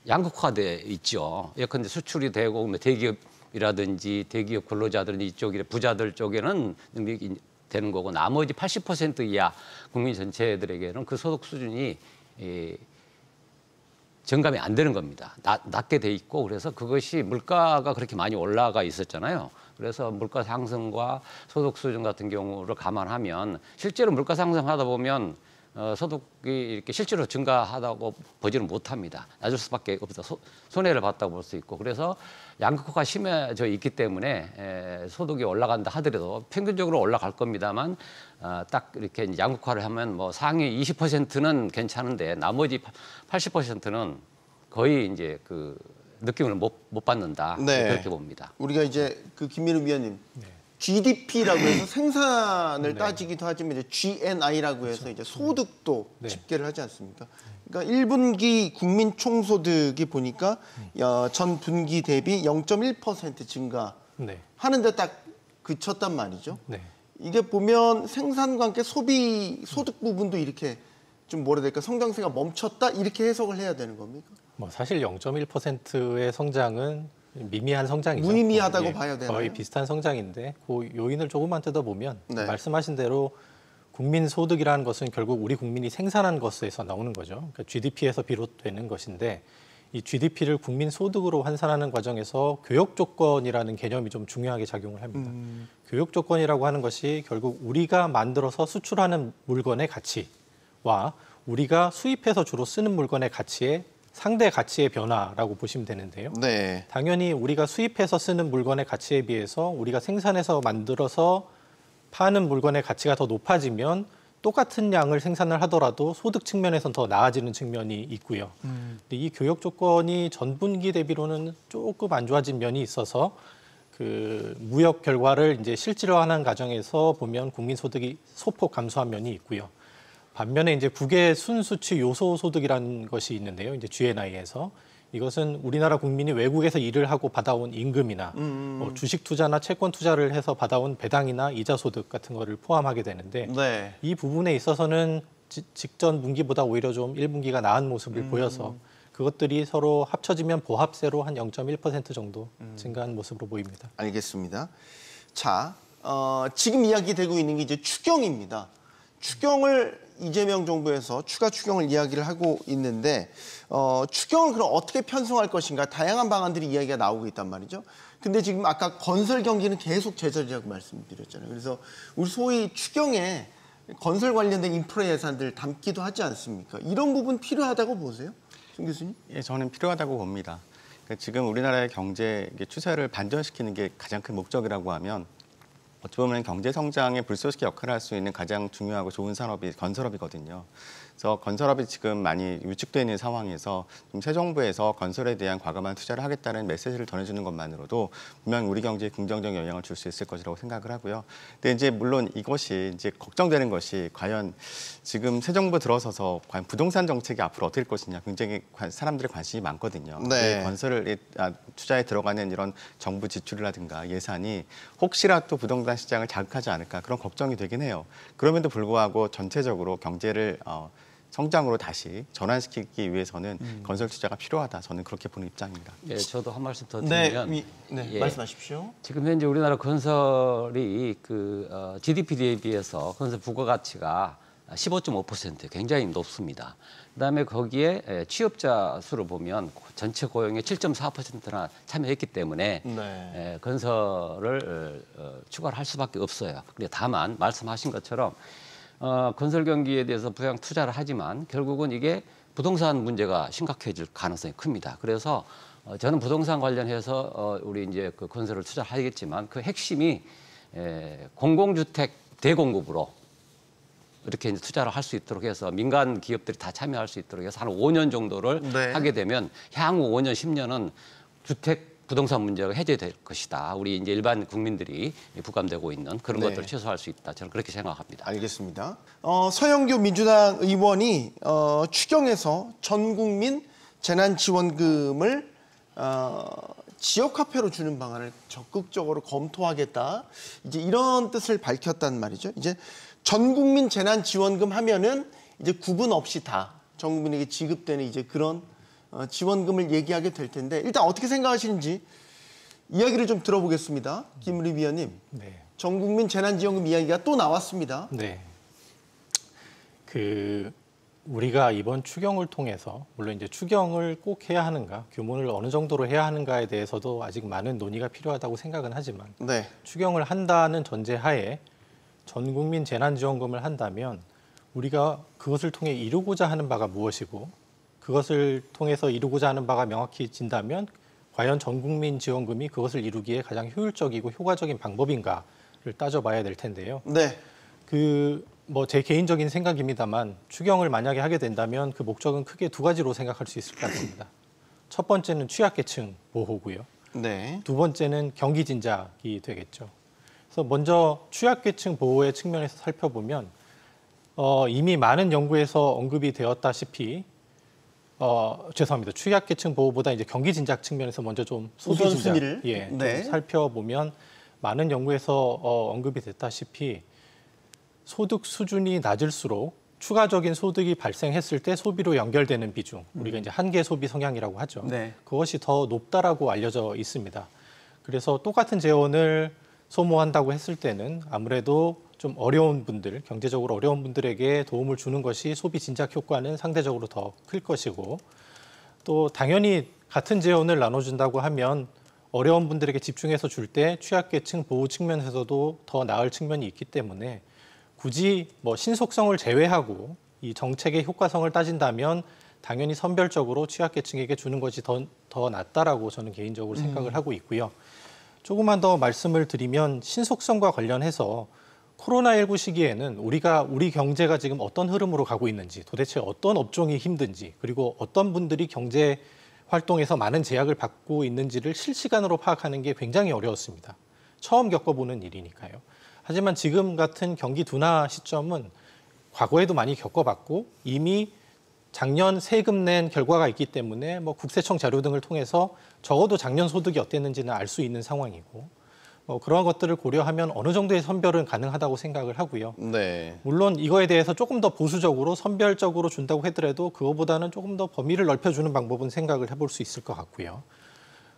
양극화돼 있죠. 예컨대 수출이 되고 대기업이라든지 대기업 근로자들 이쪽에 부자들 쪽에는 능력이 되는 거고 나머지 80% 이하 국민 전체들에게는 그 소득 수준이 정감이 안 되는 겁니다. 낮게 돼 있고 그래서 그것이 물가가 그렇게 많이 올라가 있었잖아요. 그래서 물가 상승과 소득 수준 같은 경우를 감안하면 실제로 물가 상승하다 보면 소득이 이렇게 실제로 증가하다고 보지는 못합니다. 낮을 수밖에 없다. 손해를 봤다고 볼 수 있고 그래서 양극화가 심해져 있기 때문에 소득이 올라간다 하더라도 평균적으로 올라갈 겁니다만 딱 이렇게 양극화를 하면 상위 20%는 괜찮은데 나머지 80%는 거의 이제 느낌을 못 받는다. 네. 그렇게 봅니다. 우리가 이제 김민우 위원님 GDP라고 해서 생산을 따지기도 하지만 이제 GNI라고 해서 이제 소득도 집계를 하지 않습니까? 그러니까 1분기 국민 총소득이 보니까 전 분기 대비 0.1% 증가 하는데 딱 그쳤단 말이죠. 네. 이게 보면 생산과 함께 소비 소득 부분도 이렇게 좀 뭐라 해야 될까 성장세가 멈췄다 이렇게 해석을 해야 되는 겁니까? 사실 0.1%의 성장은 미미한 성장이죠. 무의미하다고 봐야 되나요? 거의 비슷한 성장인데 그 요인을 조금만 뜯어보면 네. 말씀하신 대로 국민 소득이라는 것은 결국 우리 국민이 생산한 것에서 나오는 거죠. 그러니까 GDP에서 비롯되는 것인데 이 GDP를 국민 소득으로 환산하는 과정에서 교역 조건이라는 개념이 좀 중요하게 작용을 합니다. 교역 조건이라고 하는 것이 결국 우리가 만들어서 수출하는 물건의 가치와 우리가 수입해서 주로 쓰는 물건의 가치의 상대 가치의 변화라고 보시면 되는데요. 네. 당연히 우리가 수입해서 쓰는 물건의 가치에 비해서 우리가 생산해서 만들어서 파는 물건의 가치가 더 높아지면 똑같은 양을 생산을 하더라도 소득 측면에서는 더 나아지는 측면이 있고요. 근데 이 교역 조건이 전분기 대비로는 조금 안 좋아진 면이 있어서 그 무역 결과를 이제 실질화하는 과정에서 보면 국민 소득이 소폭 감소한 면이 있고요. 반면에 이제 국외 순수취 요소 소득이라는 것이 있는데요. 이제 GNI에서 이것은 우리나라 국민이 외국에서 일을 하고 받아온 임금이나 주식 투자나 채권 투자를 해서 받아온 배당이나 이자 소득 같은 거를 포함하게 되는데 네. 이 부분에 있어서는 직전 분기보다 오히려 좀 1분기가 나은 모습을 보여서 그것들이 서로 합쳐지면 보합세로 한 0.1% 정도 증가한 모습으로 보입니다. 알겠습니다. 자, 지금 이야기되고 있는 게 이제 추경입니다. 추경을 이재명 정부에서 추가 추경을 이야기를 하고 있는데 추경을 그럼 어떻게 편성할 것인가 다양한 방안들이 이야기가 나오고 있단 말이죠. 근데 지금 아까 건설 경기는 계속 제자리라고 말씀드렸잖아요. 그래서 우리 소위 추경에 건설 관련된 인프라 예산들 담기도 하지 않습니까? 이런 부분 필요하다고 보세요? 송 교수님? 예, 저는 필요하다고 봅니다. 그러니까 지금 우리나라의 경제 추세를 반전시키는 게 가장 큰 목적이라고 하면 어찌 보면 경제 성장의 불쏘시개 역할을 할 수 있는 가장 중요하고 좋은 산업이 건설업이거든요. 그래서 건설업이 지금 많이 위축되어 있는 상황에서 좀 새 정부에서 건설에 대한 과감한 투자를 하겠다는 메시지를 전해주는 것만으로도 분명 우리 경제에 긍정적 영향을 줄 수 있을 것이라고 생각을 하고요. 근데 이제 물론 이것이 이제 걱정되는 것이 과연 지금 새 정부 들어서서 과연 부동산 정책이 앞으로 어떻게 될 것이냐 굉장히 사람들의 관심이 많거든요. 네. 건설에 투자에 들어가는 이런 정부 지출이라든가 예산이 혹시라도 부동산 시장을 자극하지 않을까 그런 걱정이 되긴 해요. 그럼에도 불구하고 전체적으로 경제를 성장으로 다시 전환시키기 위해서는 건설 투자가 필요하다. 저는 그렇게 보는 입장입니다. 예, 저도 한 말씀 더 네, 드리면 예, 말씀하십시오. 지금 현재 우리나라 건설이 GDP 대비해서 건설 부가가치가 15.5% 굉장히 높습니다. 그다음에 거기에 취업자 수를 보면 전체 고용의 7.4%나 참여했기 때문에 네. 건설을 추가를 할 수밖에 없어요. 근데 다만 말씀하신 것처럼 건설 경기에 대해서 부양 투자를 하지만 결국은 이게 부동산 문제가 심각해질 가능성이 큽니다. 그래서 저는 부동산 관련해서 우리 이제 그 건설을 투자하겠지만 그 핵심이 공공주택 대공급으로 이렇게 이제 투자를 할 수 있도록 해서 민간 기업들이 다 참여할 수 있도록 해서 한 5년 정도를 네. 하게 되면 향후 5년, 10년은 주택 부동산 문제가 해결될 것이다. 우리 이제 일반 국민들이 부감되고 있는 그런 네. 것들을 최소화할 수 있다. 저는 그렇게 생각합니다. 알겠습니다. 서영교 민주당 의원이 추경에서 전 국민 재난지원금을 지역화폐로 주는 방안을 적극적으로 검토하겠다. 이제 이런 뜻을 밝혔단 말이죠. 이제 전 국민 재난지원금 하면은 이제 구분 없이 다 전 국민에게 지급되는 이제 그런 지원금을 얘기하게 될 텐데 일단 어떻게 생각하시는지 이야기를 좀 들어보겠습니다. 김우리 위원님. 네. 전 국민 재난지원금 이야기가 또 나왔습니다. 네. 우리가 이번 추경을 통해서 물론 이제 추경을 꼭 해야 하는가, 규모를 어느 정도로 해야 하는가에 대해서도 아직 많은 논의가 필요하다고 생각은 하지만 네. 추경을 한다는 전제하에 전 국민 재난지원금을 한다면 우리가 그것을 통해 이루고자 하는 바가 무엇이고 그것을 통해서 이루고자 하는 바가 명확히 진다면 과연 전 국민 지원금이 그것을 이루기에 가장 효율적이고 효과적인 방법인가를 따져봐야 될 텐데요. 네. 제 개인적인 생각입니다만 추경을 만약에 하게 된다면 그 목적은 크게 두 가지로 생각할 수 있을 것 같습니다. 첫 번째는 취약계층 보호고요. 네. 두 번째는 경기 진작이 되겠죠. 그래서 먼저 취약계층 보호의 측면에서 살펴보면 이미 많은 연구에서 언급이 되었다시피 죄송합니다. 취약계층 보호보다 이제 경기 진작 측면에서 먼저 좀 소비 진작 우선순위를 네. 좀 살펴보면 많은 연구에서 언급이 됐다시피 소득 수준이 낮을수록 추가적인 소득이 발생했을 때 소비로 연결되는 비중, 우리가 이제 한계 소비 성향이라고 하죠. 네. 그것이 더 높다라고 알려져 있습니다. 그래서 똑같은 재원을 소모한다고 했을 때는 아무래도 좀 어려운 분들, 경제적으로 어려운 분들에게 도움을 주는 것이 소비 진작 효과는 상대적으로 더 클 것이고 또 당연히 같은 재원을 나눠준다고 하면 어려운 분들에게 집중해서 줄 때 취약계층 보호 측면에서도 더 나을 측면이 있기 때문에 굳이 신속성을 제외하고 이 정책의 효과성을 따진다면 당연히 선별적으로 취약계층에게 주는 것이 더 낫다라고 저는 개인적으로 생각을 하고 있고요. 조금만 더 말씀을 드리면 신속성과 관련해서 코로나19 시기에는 우리 경제가 지금 어떤 흐름으로 가고 있는지, 도대체 어떤 업종이 힘든지, 그리고 어떤 분들이 경제 활동에서 많은 제약을 받고 있는지를 실시간으로 파악하는 게 굉장히 어려웠습니다. 처음 겪어보는 일이니까요. 하지만 지금 같은 경기 둔화 시점은 과거에도 많이 겪어봤고 이미 작년 세금 낸 결과가 있기 때문에 국세청 자료 등을 통해서 적어도 작년 소득이 어땠는지는 알 수 있는 상황이고 그런 것들을 고려하면 어느 정도의 선별은 가능하다고 생각을 하고요. 네. 물론 이거에 대해서 조금 더 보수적으로 선별적으로 준다고 하더라도 그거보다는 조금 더 범위를 넓혀주는 방법은 생각을 해볼 수 있을 것 같고요.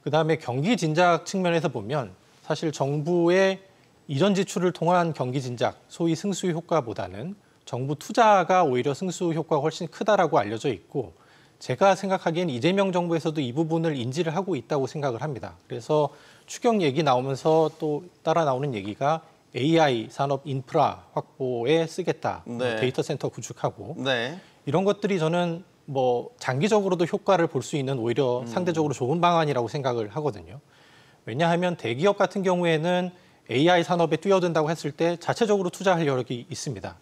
그다음에 경기 진작 측면에서 보면 사실 정부의 이전 지출을 통한 경기 진작, 소위 승수 효과보다는 정부 투자가 오히려 승수 효과가 훨씬 크다라고 알려져 있고 제가 생각하기엔 이재명 정부에서도 이 부분을 인지를 하고 있다고 생각을 합니다. 그래서 추경 얘기 나오면서 또 따라 나오는 얘기가 AI 산업 인프라 확보에 쓰겠다. 네. 데이터 센터 구축하고 네. 이런 것들이 저는 장기적으로도 효과를 볼 수 있는 오히려 상대적으로 좋은 방안이라고 생각을 하거든요. 왜냐하면 대기업 같은 경우에는 AI 산업에 뛰어든다고 했을 때 자체적으로 투자할 여력이 있습니다.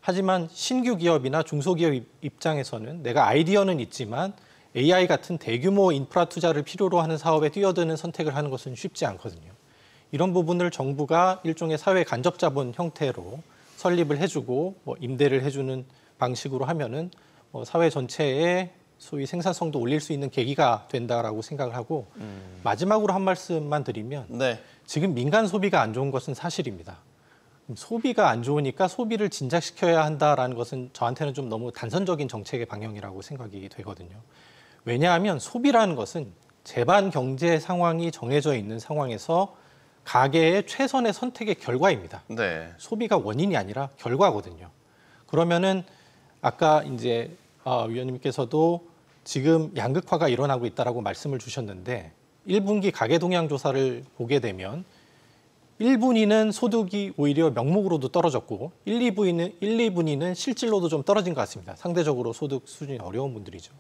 하지만 신규 기업이나 중소기업 입장에서는 내가 아이디어는 있지만 AI 같은 대규모 인프라 투자를 필요로 하는 사업에 뛰어드는 선택을 하는 것은 쉽지 않거든요. 이런 부분을 정부가 일종의 사회 간접자본 형태로 설립을 해주고 임대를 해주는 방식으로 하면은 사회 전체의 소위 생산성도 올릴 수 있는 계기가 된다라고 생각을 하고 마지막으로 한 말씀만 드리면 네. 지금 민간 소비가 안 좋은 것은 사실입니다. 소비가 안 좋으니까 소비를 진작시켜야 한다라는 것은 저한테는 좀 너무 단선적인 정책의 방향이라고 생각이 되거든요. 왜냐하면 소비라는 것은 재반 경제 상황이 정해져 있는 상황에서 가계의 최선의 선택의 결과입니다. 네. 소비가 원인이 아니라 결과거든요. 그러면은 아까 이제 위원님께서도 지금 양극화가 일어나고 있다라고 말씀을 주셨는데 1분기 가계 동향 조사를 보게 되면 1분위는 소득이 오히려 명목으로도 떨어졌고 1, 2분위는 실질로도 좀 떨어진 것 같습니다. 상대적으로 소득 수준이 어려운 분들이죠.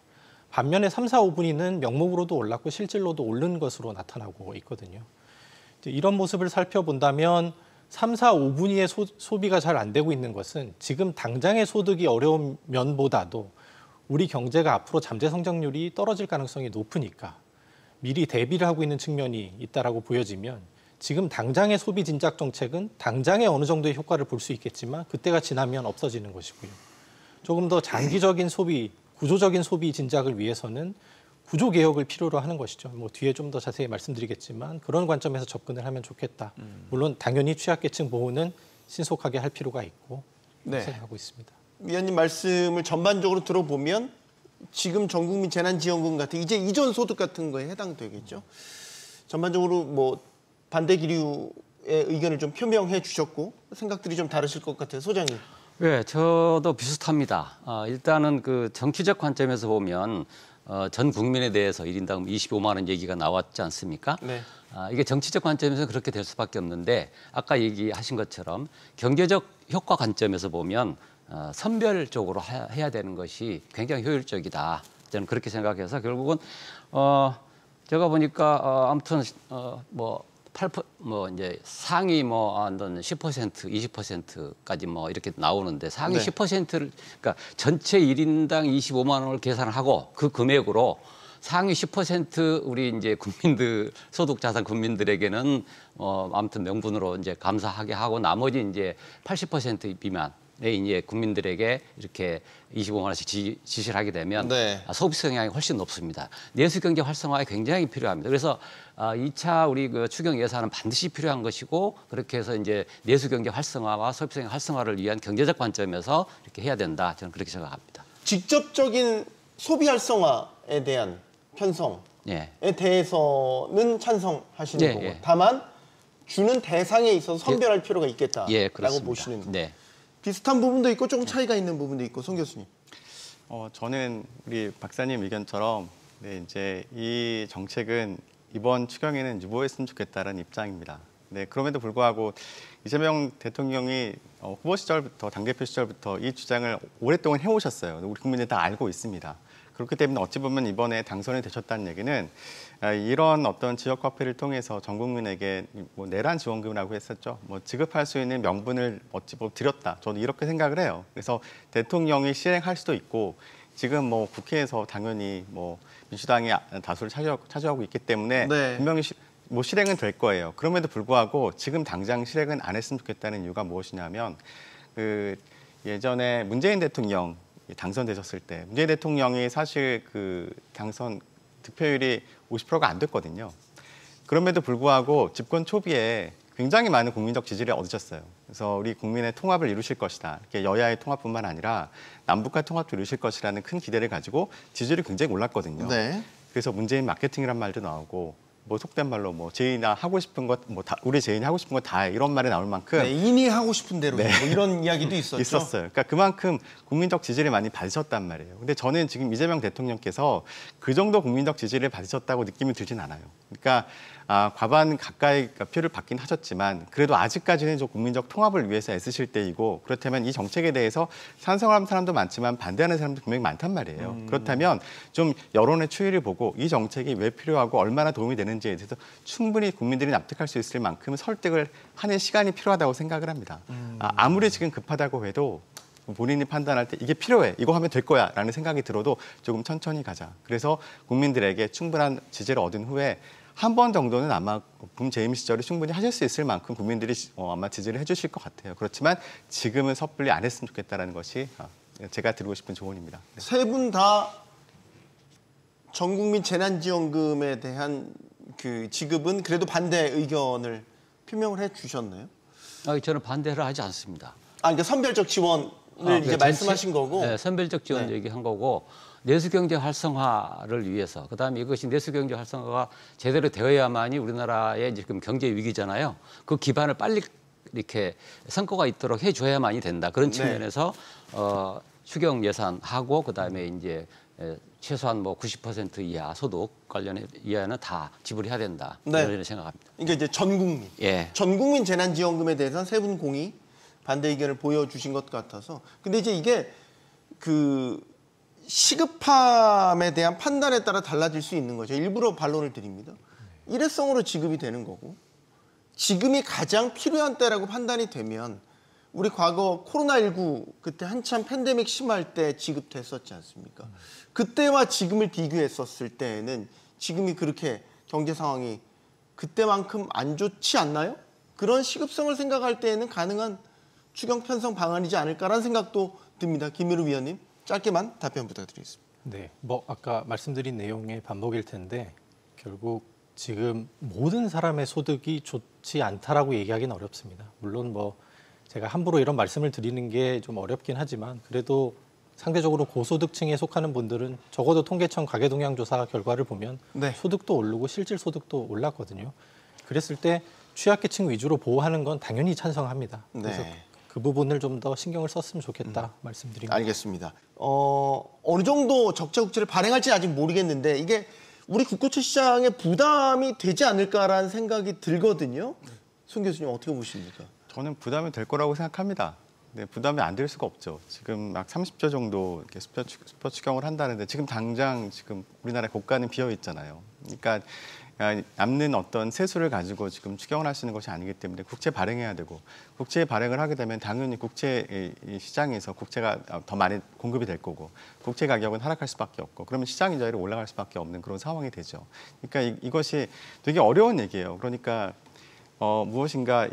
반면에 3, 4, 5분위는 명목으로도 올랐고 실질로도 오른 것으로 나타나고 있거든요. 이런 모습을 살펴본다면 3, 4, 5분위의 소비가 잘 안 되고 있는 것은 지금 당장의 소득이 어려운 면보다도 우리 경제가 앞으로 잠재 성장률이 떨어질 가능성이 높으니까 미리 대비를 하고 있는 측면이 있다라고 보여지면 지금 당장의 소비 진작 정책은 당장에 어느 정도의 효과를 볼 수 있겠지만 그때가 지나면 없어지는 것이고요. 조금 더 장기적인 소비, 구조적인 소비 진작을 위해서는 구조 개혁을 필요로 하는 것이죠. 뒤에 좀 더 자세히 말씀드리겠지만 그런 관점에서 접근을 하면 좋겠다. 물론 당연히 취약계층 보호는 신속하게 할 필요가 있고 네. 생각하고 있습니다. 위원님 말씀을 전반적으로 들어보면 지금 전국민 재난지원금 같은 이제 이전 소득 같은 거에 해당되겠죠. 전반적으로 반대 기류의 의견을 좀 표명해 주셨고 생각들이 좀 다르실 것 같아요. 소장님. 네, 저도 비슷합니다. 일단은 그 정치적 관점에서 보면 전 국민에 대해서 1인당 25만 원 얘기가 나왔지 않습니까? 네. 이게 정치적 관점에서 그렇게 될 수밖에 없는데 아까 얘기하신 것처럼 경제적 효과 관점에서 보면 선별적으로 해야 되는 것이 굉장히 효율적이다. 저는 그렇게 생각해서 결국은 제가 보니까 아무튼 이제 상위 10%, 20%까지 이렇게 나오는데 상위 네. 10%를 그러니까 전체 1인당 25만 원을 계산을 하고 그 금액으로 상위 10% 우리 이제 국민들 소득 자산 국민들에게는 아무튼 명분으로 이제 감사하게 하고 나머지 이제 80% 미만 이제 국민들에게 이렇게 25만 원씩 지시를 하게 되면 네. 소비 성향이 훨씬 높습니다. 내수 경제 활성화에 굉장히 필요합니다. 그래서 2차 우리 그 추경 예산은 반드시 필요한 것이고 그렇게 해서 이제 내수 경제 활성화와 소비 성향 활성화를 위한 경제적 관점에서 이렇게 해야 된다. 저는 그렇게 생각합니다. 직접적인 소비 활성화에 대한 편성에 예. 대해서는 찬성하시는 예, 거고 예. 다만 주는 대상에 있어서 선별할 필요가 있겠다라고 예, 그렇습니다. 보시는 거고. 네. 비슷한 부분도 있고 조금 차이가 있는 부분도 있고 송 교수님. 저는 우리 박사님 의견처럼 이제 이 정책은 이번 추경에는 유보했으면 좋겠다는 입장입니다. 네, 그럼에도 불구하고 이재명 대통령이 후보 시절부터 당대표 시절부터 이 주장을 오랫동안 해오셨어요. 우리 국민들 다 알고 있습니다. 그렇기 때문에 어찌 보면 이번에 당선이 되셨다는 얘기는 이런 어떤 지역 화폐를 통해서 전 국민에게 뭐 내란 지원금이라고 했었죠. 뭐 지급할 수 있는 명분을 어찌 보면 드렸다. 저는 이렇게 생각을 해요. 그래서 대통령이 실행할 수도 있고 지금 뭐 국회에서 당연히 뭐 민주당이 다수를 차지하고 있기 때문에 네. 분명히 뭐 실행은 될 거예요. 그럼에도 불구하고 지금 당장 실행은 안 했으면 좋겠다는 이유가 무엇이냐면 그 예전에 문재인 대통령 당선되셨을 때 문재인 대통령이 사실 그 당선 득표율이 50%가 안 됐거든요. 그럼에도 불구하고 집권 초기에 굉장히 많은 국민적 지지를 얻으셨어요. 그래서 우리 국민의 통합을 이루실 것이다. 이렇게 여야의 통합뿐만 아니라 남북한 통합도 이루실 것이라는 큰 기대를 가지고 지지율이 굉장히 올랐거든요. 네. 그래서 문재인 마케팅이란 말도 나오고 뭐 속된 말로 뭐 제인아 하고 싶은 것 뭐 다 우리 제인이 하고 싶은 거 다 해 이런 말이 나올 만큼 네, 이미 하고 싶은 대로 네. 뭐 이런 이야기도 있었죠. 있었어요. 그러니까 그만큼 국민적 지지를 많이 받으셨단 말이에요. 근데 저는 지금 이재명 대통령께서 그 정도 국민적 지지를 받으셨다고 느낌이 들진 않아요. 그러니까 과반 가까이 표를 받긴 하셨지만 그래도 아직까지는 좀 국민적 통합을 위해서 애쓰실 때이고 그렇다면 이 정책에 대해서 찬성하는 사람도 많지만 반대하는 사람도 분명히 많단 말이에요. 그렇다면 좀 여론의 추이를 보고 이 정책이 왜 필요하고 얼마나 도움이 되는지에 대해서 충분히 국민들이 납득할 수 있을 만큼 설득을 하는 시간이 필요하다고 생각을 합니다. 아무리 지금 급하다고 해도 본인이 판단할 때 이게 필요해, 이거 하면 될 거야 라는 생각이 들어도 조금 천천히 가자. 그래서 국민들에게 충분한 지지를 얻은 후에 한 번 정도는 아마 재임 시절에 충분히 하실 수 있을 만큼 국민들이 아마 지지를 해주실 것 같아요. 그렇지만 지금은 섣불리 안 했으면 좋겠다는 것이 제가 드리고 싶은 조언입니다. 네. 세 분 다 전 국민 재난지원금에 대한 그 지급은 그래도 반대 의견을 표명을 해 주셨나요? 저는 반대를 하지 않습니다. 그러니까 선별적 지원을 이제 말씀하신 거고. 네, 선별적 지원 네. 얘기한 거고 내수경제 활성화를 위해서 그다음에 이것이 내수경제 활성화가 제대로 되어야만이 우리나라의 지금 경제 위기잖아요. 그 기반을 빨리 이렇게 성과가 있도록 해줘야만이 된다. 그런 측면에서 추경 예산하고 그다음에 이제 최소한 뭐 90% 이하 소득 관련해 이하는 다 지불해야 된다. 네. 이런 생각합니다. 그러니까 이제 전 국민. 예. 전 국민 재난지원금에 대해서는 세 분 공이 반대 의견을 보여주신 것 같아서. 근데 이제 이게 그 시급함에 대한 판단에 따라 달라질 수 있는 거죠. 일부러 반론을 드립니다. 일회성으로 지급이 되는 거고 지금이 가장 필요한 때라고 판단이 되면 우리 과거 코로나19 그때 한참 팬데믹 심할 때 지급됐었지 않습니까? 그때와 지금을 비교했었을 때에는 지금이 그렇게 경제 상황이 그때만큼 안 좋지 않나요? 그런 시급성을 생각할 때에는 가능한 추경 편성 방안이지 않을까라는 생각도 듭니다. 김민우 위원님, 짧게만 답변 부탁드리겠습니다. 네, 뭐 아까 말씀드린 내용의 반복일 텐데 결국 지금 모든 사람의 소득이 좋지 않다라고 얘기하기는 어렵습니다. 물론 뭐 제가 함부로 이런 말씀을 드리는 게 좀 어렵긴 하지만 그래도 상대적으로 고소득층에 속하는 분들은 적어도 통계청 가계동향조사 결과를 보면 네. 소득도 오르고 실질 소득도 올랐거든요. 그랬을 때 취약계층 위주로 보호하는 건 당연히 찬성합니다. 그래서 네. 그 부분을 좀 더 신경을 썼으면 좋겠다 말씀드립니다. 알겠습니다. 어느 정도 적자 국채를 발행할지 아직 모르겠는데 이게 우리 국고채 시장에 부담이 되지 않을까라는 생각이 들거든요. 손 교수님 어떻게 보십니까? 저는 부담이 될 거라고 생각합니다. 네, 부담이 안 될 수가 없죠. 지금 막 30조 정도 이렇게 수표 추경을 한다는데 지금 당장 지금 우리나라의 고가는 비어 있잖아요. 그러니까 남는 어떤 세수를 가지고 지금 추경을 하시는 것이 아니기 때문에 국채 발행해야 되고 국채 발행을 하게 되면 당연히 국채 시장에서 국채가 더 많이 공급이 될 거고 국채 가격은 하락할 수밖에 없고 그러면 시장 이자율이 올라갈 수밖에 없는 그런 상황이 되죠. 그러니까 이것이 되게 어려운 얘기예요. 그러니까 무엇인가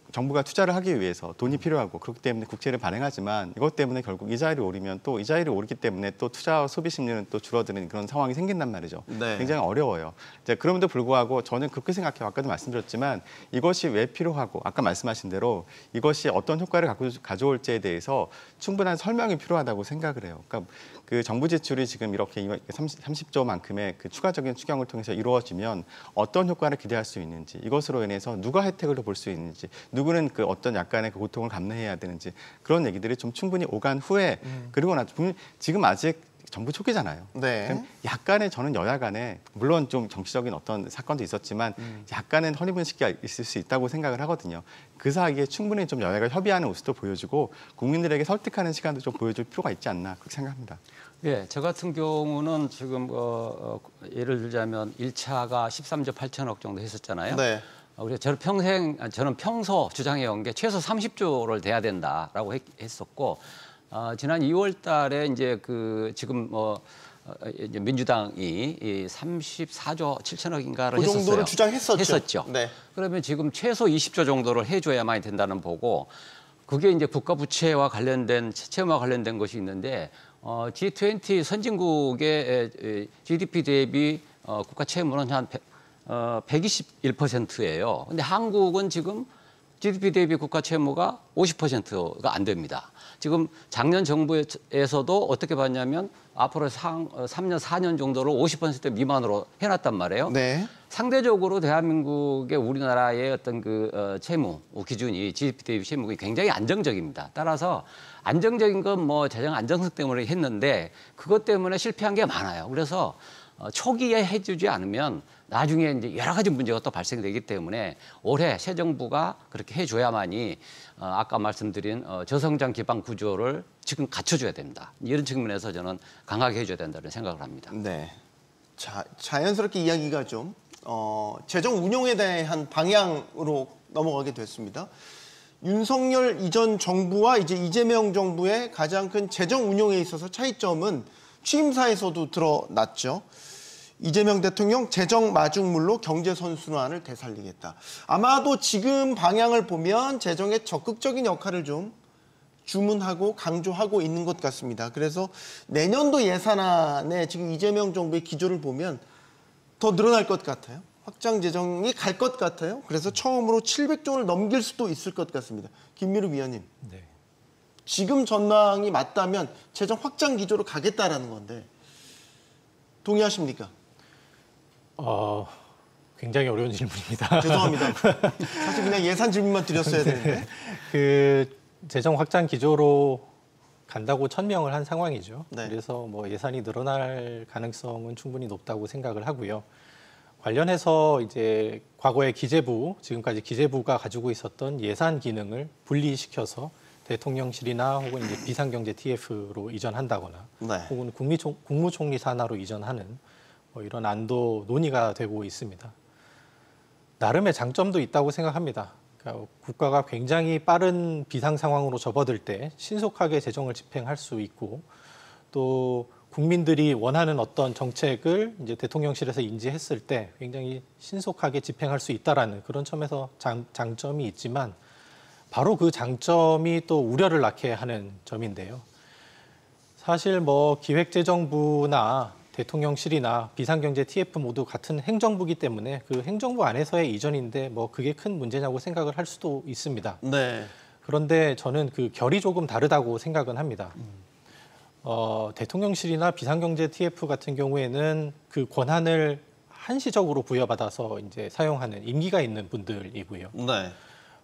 정부가 투자를 하기 위해서 돈이 필요하고 그렇기 때문에 국채를 발행하지만 이것 때문에 결국 이자율이 오르면 또 이자율이 오르기 때문에 또 투자와 소비 심리는 또 줄어드는 그런 상황이 생긴단 말이죠. 네. 굉장히 어려워요. 이제 그럼에도 불구하고 저는 그렇게 생각해요. 아까도 말씀드렸지만 이것이 왜 필요하고 아까 말씀하신 대로 이것이 어떤 효과를 가져올지에 대해서 충분한 설명이 필요하다고 생각을 해요. 그러니까 그 정부 지출이 지금 이렇게 30조만큼의 그 추가적인 추경을 통해서 이루어지면 어떤 효과를 기대할 수 있는지 이것으로 인해서 누가 혜택을 더 볼 수 있는지 누구는 그 어떤 약간의 그 고통을 감내해야 되는지 그런 얘기들이 좀 충분히 오간 후에 그리고 나서 지금 아직 정부 초기잖아요. 네. 그럼 약간의 저는 여야 간에 물론 좀 정치적인 어떤 사건도 있었지만 약간의 허니문식기가 있을 수 있다고 생각을 하거든요. 그 사이에 충분히 좀 여야가 협의하는 모습도 보여주고 국민들에게 설득하는 시간도 좀 보여줄 필요가 있지 않나 그렇게 생각합니다. 예, 저 같은 경우는 지금 예를 들자면 1차가 13조 8천억 정도 했었잖아요. 네. 그래서 저는 평소 주장해온 게 최소 30조를 돼야 된다라고 했었고 지난 2월달에 이제 지금 이제 민주당이 이 34조 7천억인가를 그 했었어요. 정도를 주장했었죠. 했었죠. 네. 그러면 지금 최소 20조 정도를 해줘야만이 된다는 보고 그게 이제 국가 부채와 관련된 채무와 관련된 것이 있는데 G20 선진국의 GDP 대비 국가 채무는 한 121%예요. 근데 한국은 지금 GDP 대비 국가 채무가 50%가 안 됩니다. 지금 작년 정부에서도 어떻게 봤냐면 앞으로 3년, 4년 정도로 50% 미만으로 해놨단 말이에요. 네. 상대적으로 대한민국의 우리나라의 어떤 채무 기준이 GDP 대비 채무가 굉장히 안정적입니다. 따라서 안정적인 건 뭐 재정 안정성 때문에 했는데 그것 때문에 실패한 게 많아요. 그래서 초기에 해주지 않으면 나중에 이제 여러 가지 문제가 또 발생되기 때문에 올해 새 정부가 그렇게 해줘야만이 아까 말씀드린 저성장 기반 구조를 지금 갖춰줘야 됩니다. 이런 측면에서 저는 강하게 해줘야 된다는 생각을 합니다. 네. 자, 자연스럽게 이야기가 좀 재정 운용에 대한 방향으로 넘어가게 됐습니다. 윤석열 이전 정부와 이제 이재명 정부의 가장 큰 재정 운용에 있어서 차이점은 취임사에서도 드러났죠. 이재명 대통령 재정 마중물로 경제 선순환을 되살리겠다. 아마도 지금 방향을 보면 재정의 적극적인 역할을 좀 주문하고 강조하고 있는 것 같습니다. 그래서 내년도 예산안에 지금 이재명 정부의 기조를 보면 더 늘어날 것 같아요. 확장 재정이 갈 것 같아요. 그래서 처음으로 700조 원을 넘길 수도 있을 것 같습니다. 김미루 위원님. 네. 지금 전망이 맞다면 재정 확장 기조로 가겠다라는 건데 동의하십니까? 굉장히 어려운 질문입니다. 죄송합니다. 사실 그냥 예산 질문만 드렸어야 되는데. 그 재정 확장 기조로 간다고 천명을 한 상황이죠. 네. 그래서 뭐 예산이 늘어날 가능성은 충분히 높다고 생각을 하고요. 관련해서 이제 과거의 기재부, 지금까지 기재부가 가지고 있었던 예산 기능을 분리시켜서 대통령실이나 혹은 이제 비상경제 TF로 이전한다거나 네. 혹은 국무총리 산하로 이전하는 뭐 이런 안도 논의가 되고 있습니다. 나름의 장점도 있다고 생각합니다. 그러니까 국가가 굉장히 빠른 비상 상황으로 접어들 때 신속하게 재정을 집행할 수 있고 또 국민들이 원하는 어떤 정책을 이제 대통령실에서 인지했을 때 굉장히 신속하게 집행할 수 있다라는 그런 점에서 장점이 있지만 바로 그 장점이 또 우려를 낳게 하는 점인데요. 사실 뭐 기획재정부나 대통령실이나 비상경제 TF 모두 같은 행정부이기 때문에 그 행정부 안에서의 이전인데 뭐 그게 큰 문제냐고 생각을 할 수도 있습니다. 네. 그런데 저는 그 결이 조금 다르다고 생각은 합니다. 대통령실이나 비상경제 TF 같은 경우에는 그 권한을 한시적으로 부여받아서 이제 사용하는 임기가 있는 분들이고요. 네.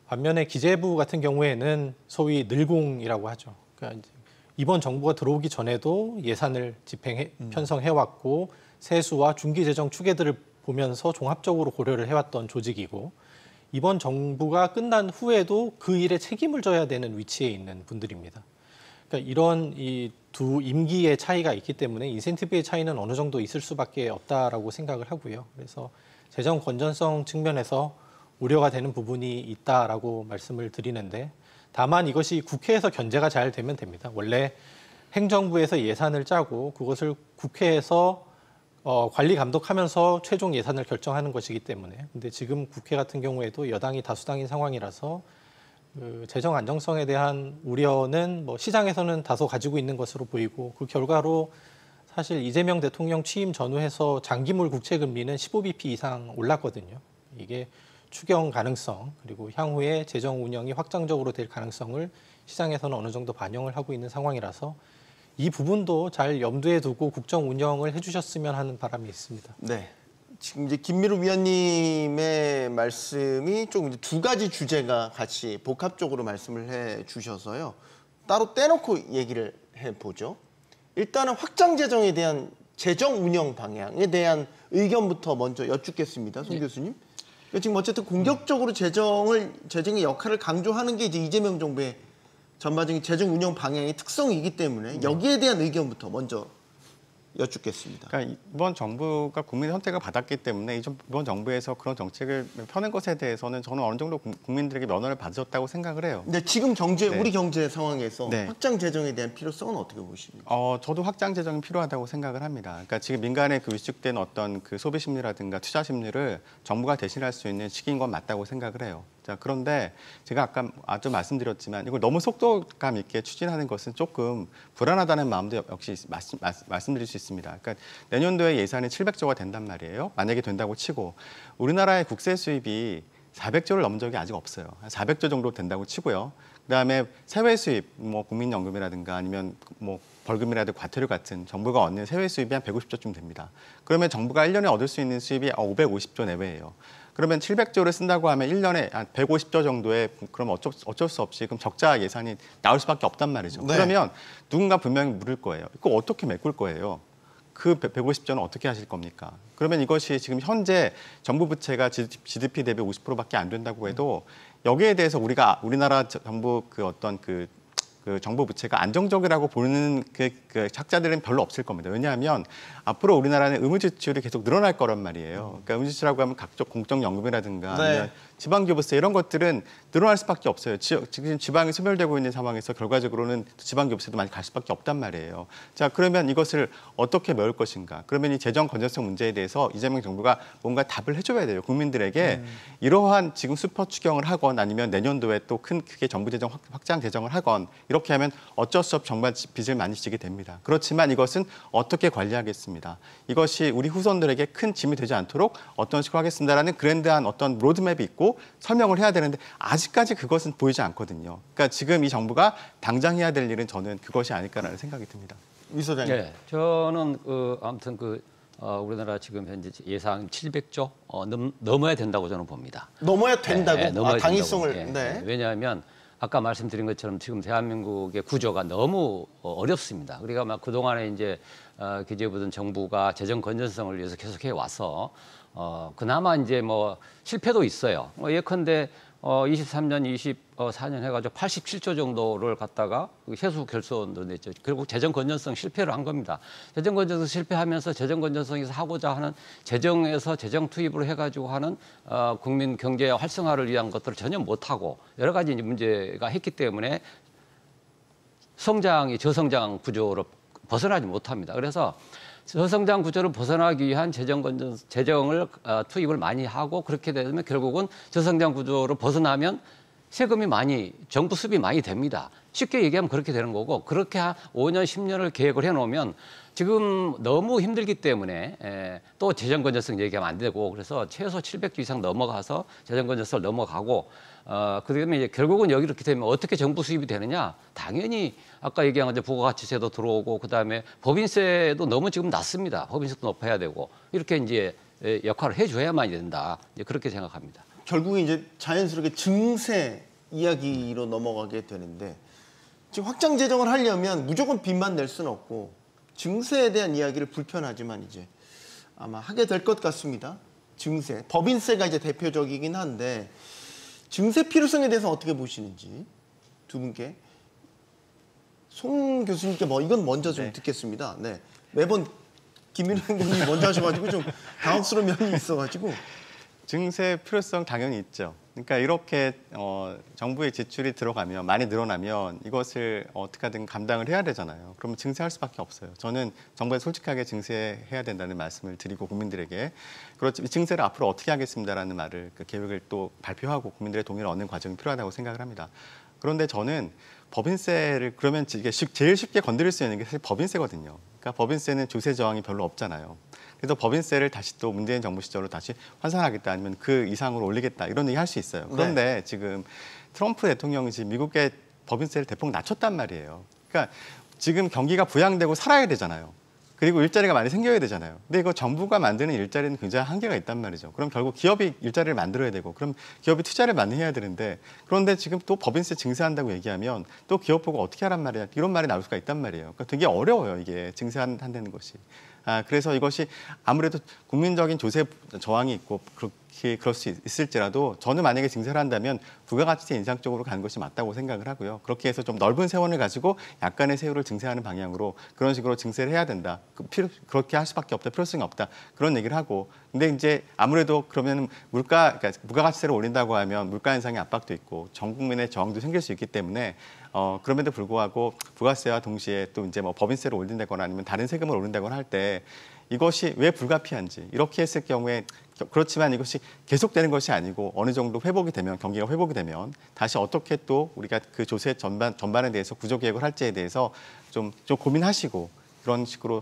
반면에 기재부 같은 경우에는 소위 늘공이라고 하죠. 그러니까 이제 이번 정부가 들어오기 전에도 예산을 편성해왔고 세수와 중기재정 추계들을 보면서 종합적으로 고려를 해왔던 조직이고 이번 정부가 끝난 후에도 그 일에 책임을 져야 되는 위치에 있는 분들입니다. 그러니까 이런 이 두 임기의 차이가 있기 때문에 인센티브의 차이는 어느 정도 있을 수밖에 없다라고 생각을 하고요. 그래서 재정 건전성 측면에서 우려가 되는 부분이 있다라고 말씀을 드리는데 다만 이것이 국회에서 견제가 잘 되면 됩니다. 원래 행정부에서 예산을 짜고 그것을 국회에서 관리 감독하면서 최종 예산을 결정하는 것이기 때문에 근데 지금 국회 같은 경우에도 여당이 다수당인 상황이라서 그 재정 안정성에 대한 우려는 뭐 시장에서는 다소 가지고 있는 것으로 보이고 그 결과로 사실 이재명 대통령 취임 전후해서 장기물 국채 금리는 15bp 이상 올랐거든요. 이게 추경 가능성 그리고 향후에 재정 운영이 확장적으로 될 가능성을 시장에서는 어느 정도 반영을 하고 있는 상황이라서 이 부분도 잘 염두에 두고 국정 운영을 해주셨으면 하는 바람이 있습니다. 네. 지금 이제 김미루 위원님의 말씀이 좀 이제 두 가지 주제가 같이 복합적으로 말씀을 해 주셔서요. 따로 떼놓고 얘기를 해 보죠. 일단은 확장 재정에 대한 재정 운영 방향에 대한 의견부터 먼저 여쭙겠습니다, 송 교수님. 그러니까 지금 어쨌든 공격적으로 재정의 역할을 강조하는 게 이제 이재명 정부의 전반적인 재정 운영 방향의 특성이기 때문에 여기에 대한 의견부터 먼저 여쭙겠습니다. 그러니까 이번 정부가 국민의 선택을 받았기 때문에 이번 정부에서 그런 정책을 펴는 것에 대해서는 저는 어느 정도 국민들에게 면허를 받으셨다고 생각을 해요. 근데 지금 네. 우리 경제 상황에서 네. 확장 재정에 대한 필요성은 어떻게 보십니까? 저도 확장 재정이 필요하다고 생각을 합니다. 그러니까 지금 민간에 그 위축된 어떤 그 소비 심리라든가 투자 심리를 정부가 대신할 수 있는 시기인 건 맞다고 생각을 해요. 자, 그런데 제가 아까 말씀드렸지만 이걸 너무 속도감 있게 추진하는 것은 조금 불안하다는 마음도 역시 말씀드릴 수 있습니다. 그러니까 내년도에 예산이 700조가 된단 말이에요. 만약에 된다고 치고 우리나라의 국세 수입이 400조를 넘은 적이 아직 없어요. 한 400조 정도 된다고 치고요. 그다음에 세외 수입, 뭐 국민연금이라든가 아니면 뭐 벌금이라든가 과태료 같은 정부가 얻는 세외 수입이 한 150조쯤 됩니다. 그러면 정부가 1년에 얻을 수 있는 수입이 550조 내외예요. 그러면 700조를 쓴다고 하면 1년에 한 150조 정도의 그럼 어쩔 수 없이 그럼 적자 예산이 나올 수밖에 없단 말이죠. 네. 그러면 누군가 분명히 물을 거예요. 이거 어떻게 메꿀 거예요? 그 150조는 어떻게 하실 겁니까? 그러면 이것이 지금 현재 정부 부채가 GDP 대비 50%밖에 안 된다고 해도 여기에 대해서 우리나라 정부 그 정부 부채가 안정적이라고 보는 그 학자들은 별로 없을 겁니다. 왜냐하면 앞으로 우리나라는 의무 지출이 계속 늘어날 거란 말이에요. 그러니까 의무 지출이라고 하면 각종 공적연금이라든가 네. 아니면 지방교부세 이런 것들은 늘어날 수밖에 없어요. 지금 지방이 소멸되고 있는 상황에서 결과적으로는 지방교부세도 많이 갈 수밖에 없단 말이에요. 자, 그러면 이것을 어떻게 메울 것인가? 그러면 이 재정 건전성 문제에 대해서 이재명 정부가 뭔가 답을 해줘야 돼요. 국민들에게 이러한 지금 슈퍼 추경을 하건 아니면 내년도에 또 크게 정부 재정 확장 재정을 하건 이렇게 하면 어쩔 수 없이 정말 빚을 많이 지게 됩니다. 그렇지만 이것은 어떻게 관리하겠습니다. 이것이 우리 후손들에게 큰 짐이 되지 않도록 어떤 식으로 하겠습니다라는 그랜드한 어떤 로드맵이 있고 설명을 해야 되는데 아직까지 그것은 보이지 않거든요. 그러니까 지금 이 정부가 당장 해야 될 일은 저는 그것이 아닐까라는 생각이 듭니다. 위 소장님. 네, 저는 아무튼 우리나라 지금 현재 예상 700조 넘어야 된다고 저는 봅니다. 넘어야 된다고? 네, 넘어야 당위성을. 된다고. 네. 왜냐하면 아까 말씀드린 것처럼 지금 대한민국의 구조가 너무 어렵습니다. 우리가 막 그동안에 이제 기재부든 정부가 재정 건전성을 위해서 계속해 와서 그나마 이제 뭐 실패도 있어요. 예컨대 23년, 24년 해가지고 87조 정도를 갖다가 세수 결손도 냈죠. 결국 재정 건전성 실패를 한 겁니다. 재정 건전성 실패하면서 재정 건전성에서 하고자 하는 재정에서 재정 투입을 해가지고 하는 국민 경제 활성화를 위한 것들을 전혀 못하고 여러 가지 이제 문제가 했기 때문에 저성장 구조로 벗어나지 못합니다. 그래서 저성장 구조를 벗어나기 위한 재정을 투입을 많이 하고 그렇게 되면 결국은 저성장 구조를 벗어나면 세금이 정부 수입이 많이 됩니다. 쉽게 얘기하면 그렇게 되는 거고 그렇게 한 5년, 10년을 계획을 해놓으면 지금 너무 힘들기 때문에 또 재정 건전성 얘기하면 안 되고 그래서 최소 700조 이상 넘어가서 재정 건전성을 넘어가고 그다음에 이제 결국은 여기 이렇게 되면 어떻게 정부 수입이 되느냐? 당연히 아까 얘기한 것처럼 부가가치세도 들어오고 그다음에 법인세도 너무 지금 낮습니다. 법인세도 높아야 되고 이렇게 이제 역할을 해줘야만 된다. 이제 그렇게 생각합니다. 결국에 이제 자연스럽게 증세 이야기로 넘어가게 되는데 지금 확장 재정을 하려면 무조건 빚만 낼 수는 없고 증세에 대한 이야기를 불편하지만 이제 아마 하게 될 것 같습니다. 증세, 법인세가 이제 대표적이긴 한데 증세 필요성에 대해서 어떻게 보시는지 두 분께 송 교수님께 이건 먼저 좀 듣겠습니다. 네, 매번 김민호 행정님이 먼저 하셔가지고 좀 당혹스러운 면이 있어가지고. 증세 필요성 당연히 있죠. 그러니까 이렇게 정부의 지출이 많이 늘어나면 이것을 어떻게 하든 감당을 해야 되잖아요. 그러면 증세할 수밖에 없어요. 저는 정부에 솔직하게 증세해야 된다는 말씀을 드리고 국민들에게 그렇지 증세를 앞으로 어떻게 하겠습니다라는 말을 계획을 또 발표하고 국민들의 동의를 얻는 과정이 필요하다고 생각을 합니다. 그런데 저는 법인세를 그러면 이게 제일 쉽게 건드릴 수 있는 게 사실 법인세거든요. 그러니까 법인세는 조세 저항이 별로 없잖아요. 그래서 법인세를 다시 또 문재인 정부 시절로 다시 환산하겠다 아니면 그 이상으로 올리겠다 이런 얘기 할 수 있어요. 그런데 지금 트럼프 대통령이 지금 미국의 법인세를 대폭 낮췄단 말이에요. 그러니까 지금 경기가 부양되고 살아야 되잖아요. 그리고 일자리가 많이 생겨야 되잖아요. 근데 이거 정부가 만드는 일자리는 굉장히 한계가 있단 말이죠. 그럼 결국 기업이 일자리를 만들어야 되고 그럼 기업이 투자를 많이 해야 되는데 그런데 지금 또 법인세 증세한다고 얘기하면 또 기업 보고 어떻게 하란 말이야. 이런 말이 나올 수가 있단 말이에요. 그러니까 되게 어려워요. 이게 증세한다는 것이. 그래서 이것이 아무래도 국민적인 조세 저항이 있고 그럴 수 있을지라도 저는 만약에 증세를 한다면 부가가치세 인상 쪽으로 가는 것이 맞다고 생각을 하고요. 그렇게 해서 좀 넓은 세원을 가지고 약간의 세율을 증세하는 방향으로 그런 식으로 증세를 해야 된다. 그렇게 할 수밖에 없다. 필요성이 없다. 그런 얘기를 하고. 근데 이제 아무래도 그러면 그러니까 부가가치세를 올린다고 하면 물가 인상의 압박도 있고 전 국민의 저항도 생길 수 있기 때문에 그럼에도 불구하고 부가세와 동시에 또 이제 뭐 법인세를 올린다거나 아니면 다른 세금을 올린다거나 할 때 이것이 왜 불가피한지 이렇게 했을 경우에 그렇지만 이것이 계속되는 것이 아니고 어느 정도 회복이 되면 경기가 회복이 되면 다시 어떻게 또 우리가 그 조세 전반에 대해서 구조개혁을 할지에 대해서 좀 고민하시고 그런 식으로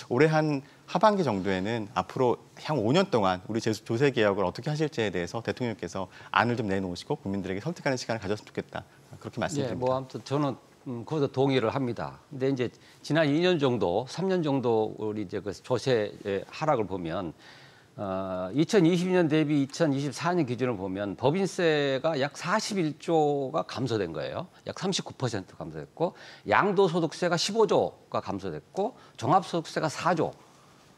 올해 한 하반기 정도에는 앞으로 향 5년 동안 우리 조세 개혁을 어떻게 하실지에 대해서 대통령께서 안을 좀 내놓으시고 국민들에게 설득하는 시간을 가졌으면 좋겠다. 그렇게 말씀드립니다. 뭐 아무튼 저는 그것도 동의를 합니다. 근데 이제 지난 2년 정도, 3년 정도 우리 이제 그 조세 하락을 보면 2020년 대비 2024년 기준을 보면 법인세가 약 41조가 감소된 거예요. 약 39% 감소됐고 양도소득세가 15조가 감소됐고 종합소득세가 4조,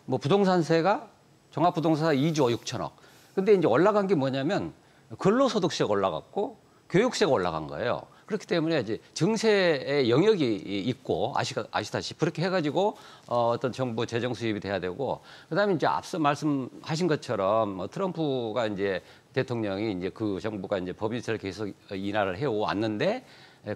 뭐 부동산세가 종합부동산세가 2조 6천억. 근데 이제 올라간 게 뭐냐면 근로소득세가 올라갔고 교육세가 올라간 거예요. 그렇기 때문에 이제 증세의 영역이 있고 아시다시피 그렇게 해가지고 어떤 정부 재정 수입이 돼야 되고 그다음에 이제 앞서 말씀하신 것처럼 트럼프가 이제 대통령이 이제 그 정부가 이제 법인세를 계속 인하를 해 왔는데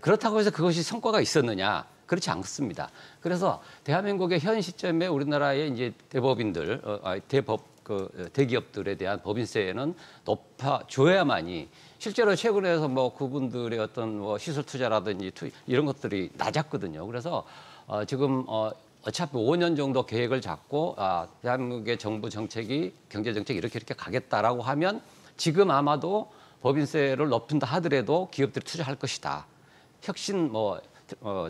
그렇다고 해서 그것이 성과가 있었느냐? 그렇지 않습니다. 그래서 대한민국의 현 시점에 우리나라의 이제 대법인들, 대기업들에 대한 법인세는 높아줘야만이 실제로 최근에서 뭐 그분들의 어떤 뭐 시설 투자라든지 이런 것들이 낮았거든요. 그래서 지금 어차피 5년 정도 계획을 잡고 대한민국의 정부 정책이 경제 정책이 이렇게 가겠다라고 하면 지금 아마도 법인세를 높인다 하더라도 기업들이 투자할 것이다. 혁신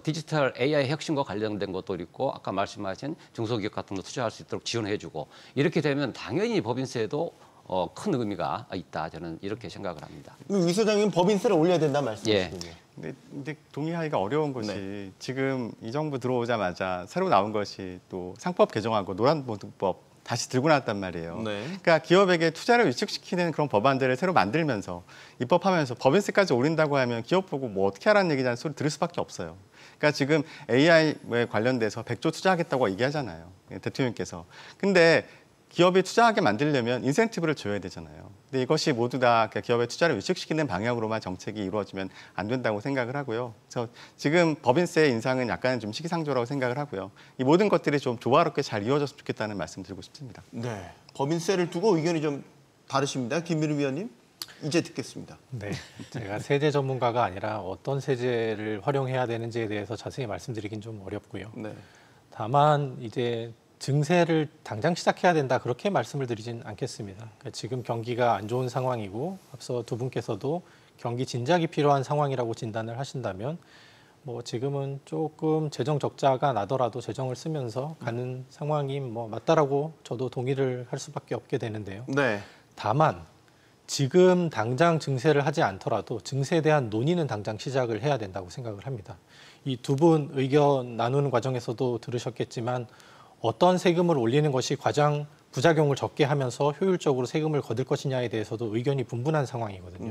디지털 AI 혁신과 관련된 것도 있고 아까 말씀하신 중소기업 같은 거 투자할 수 있도록 지원해주고 이렇게 되면 당연히 법인세도 큰 의미가 있다. 저는 이렇게 생각을 합니다. 위 소장님 법인세를 올려야 된다 말씀이시군요. 근데 동의하기가 어려운 것이 지금 이 정부 들어오자마자 새로 나온 것이 또 상법 개정하고 노란봉투법 다시 들고 나왔단 말이에요. 그러니까 기업에게 투자를 위축시키는 그런 법안들을 새로 만들면서 입법하면서 법인세까지 올린다고 하면 기업 보고 뭐 어떻게 하라는 얘기냐는 소리 들을 수밖에 없어요. 그러니까 지금 AI에 관련돼서 100조 투자하겠다고 얘기하잖아요. 대통령께서. 근데 기업이 투자하게 만들려면 인센티브를 줘야 되잖아요. 근데 이것이 모두 다 기업의 투자를 위축시키는 방향으로만 정책이 이루어지면 안 된다고 생각을 하고요. 그래서 지금 법인세 인상은 약간은 좀 시기상조라고 생각을 하고요. 이 모든 것들이 좀 조화롭게 잘 이루어졌으면 좋겠다는 말씀 드리고 싶습니다. 네, 법인세를 두고 의견이 좀 다르십니다. 김민우 위원님, 이제 듣겠습니다. 네, 제가 세제 전문가가 아니라 어떤 세제를 활용해야 되는지에 대해서 자세히 말씀드리긴 좀 어렵고요. 다만 이제 증세를 당장 시작해야 된다 그렇게 말씀을 드리진 않겠습니다. 그러니까 지금 경기가 안 좋은 상황이고 앞서 두 분께서도 경기 진작이 필요한 상황이라고 진단을 하신다면 뭐 지금은 조금 재정 적자가 나더라도 재정을 쓰면서 가는 상황이 뭐 맞다라고 저도 동의를 할 수밖에 없게 되는데요. 다만 지금 당장 증세를 하지 않더라도 증세에 대한 논의는 당장 시작을 해야 된다고 생각을 합니다. 이 두 분 의견 나누는 과정에서도 들으셨겠지만 어떤 세금을 올리는 것이 가장 부작용을 적게 하면서 효율적으로 세금을 거둘 것이냐에 대해서도 의견이 분분한 상황이거든요.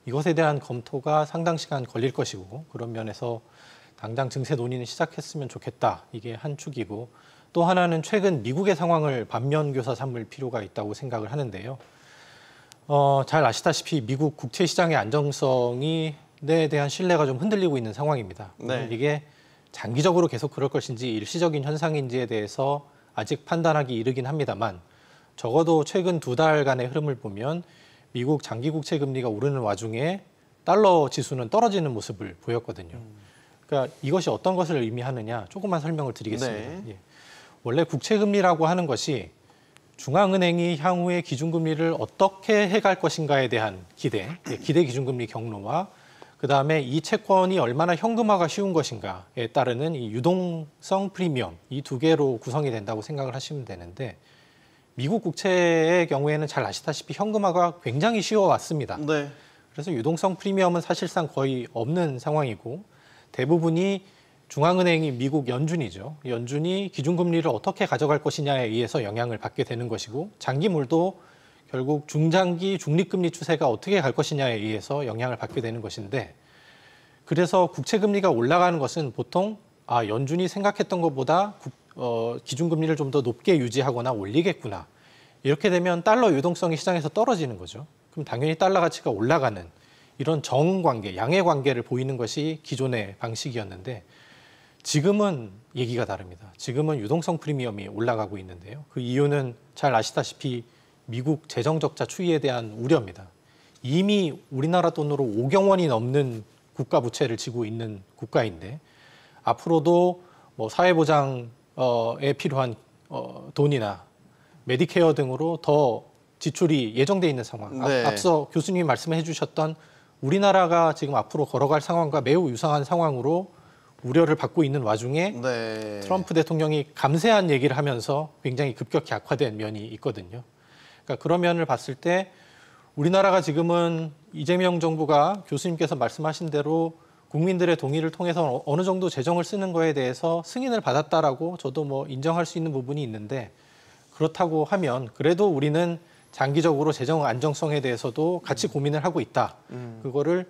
이것에 대한 검토가 상당 시간 걸릴 것이고 그런 면에서 당장 증세 논의는 시작했으면 좋겠다. 이게 한 축이고 또 하나는 최근 미국의 상황을 반면교사 삼을 필요가 있다고 생각을 하는데요. 잘 아시다시피 미국 국채 시장의 안정성에 대한 신뢰가 좀 흔들리고 있는 상황입니다. 이게 장기적으로 계속 그럴 것인지 일시적인 현상인지에 대해서 아직 판단하기 이르긴 합니다만 적어도 최근 2달간의 흐름을 보면 미국 장기 국채 금리가 오르는 와중에 달러 지수는 떨어지는 모습을 보였거든요. 그러니까 이것이 어떤 것을 의미하느냐 조금만 설명을 드리겠습니다. 원래 국채 금리라고 하는 것이 중앙은행이 향후에 기준금리를 어떻게 해갈 것인가에 대한 기대 기준금리 경로와 그다음에 이 채권이 얼마나 현금화가 쉬운 것인가에 따르는 이 유동성 프리미엄 이 두 개로 구성이 된다고 생각을 하시면 되는데 미국 국채의 경우에는 잘 아시다시피 현금화가 굉장히 쉬워왔습니다. 네. 그래서 유동성 프리미엄은 사실상 거의 없는 상황이고 대부분이 중앙은행이 미국 연준이죠. 연준이 기준금리를 어떻게 가져갈 것이냐에 의해서 영향을 받게 되는 것이고 장기물도 결국 중장기 중립금리 추세가 어떻게 갈 것이냐에 의해서 영향을 받게 되는 것인데 그래서 국채금리가 올라가는 것은 보통 연준이 생각했던 것보다 기준금리를 좀 더 높게 유지하거나 올리겠구나. 이렇게 되면 달러 유동성이 시장에서 떨어지는 거죠. 그럼 당연히 달러 가치가 올라가는 이런 정관계, 양의 관계를 보이는 것이 기존의 방식이었는데 지금은 얘기가 다릅니다. 지금은 유동성 프리미엄이 올라가고 있는데요. 그 이유는 잘 아시다시피 미국 재정 적자 추이에 대한 우려입니다. 이미 우리나라 돈으로 5경 원이 넘는 국가 부채를 지고 있는 국가인데 앞으로도 뭐 사회보장에 필요한 돈이나 메디케어 등으로 더 지출이 예정돼 있는 상황. 네. 앞서 교수님이 말씀해 주셨던 우리나라가 지금 앞으로 걸어갈 상황과 매우 유사한 상황으로 우려를 받고 있는 와중에 네. 트럼프 대통령이 감세한 얘기를 하면서 굉장히 급격히 악화된 면이 있거든요. 그러니까 그런 면을 봤을 때 우리나라가 지금은 이재명 정부가 교수님께서 말씀하신 대로 국민들의 동의를 통해서 어느 정도 재정을 쓰는 거에 대해서 승인을 받았다라고 저도 뭐 인정할 수 있는 부분이 있는데 그렇다고 하면 그래도 우리는 장기적으로 재정 안정성에 대해서도 같이 고민을 하고 있다. 그거를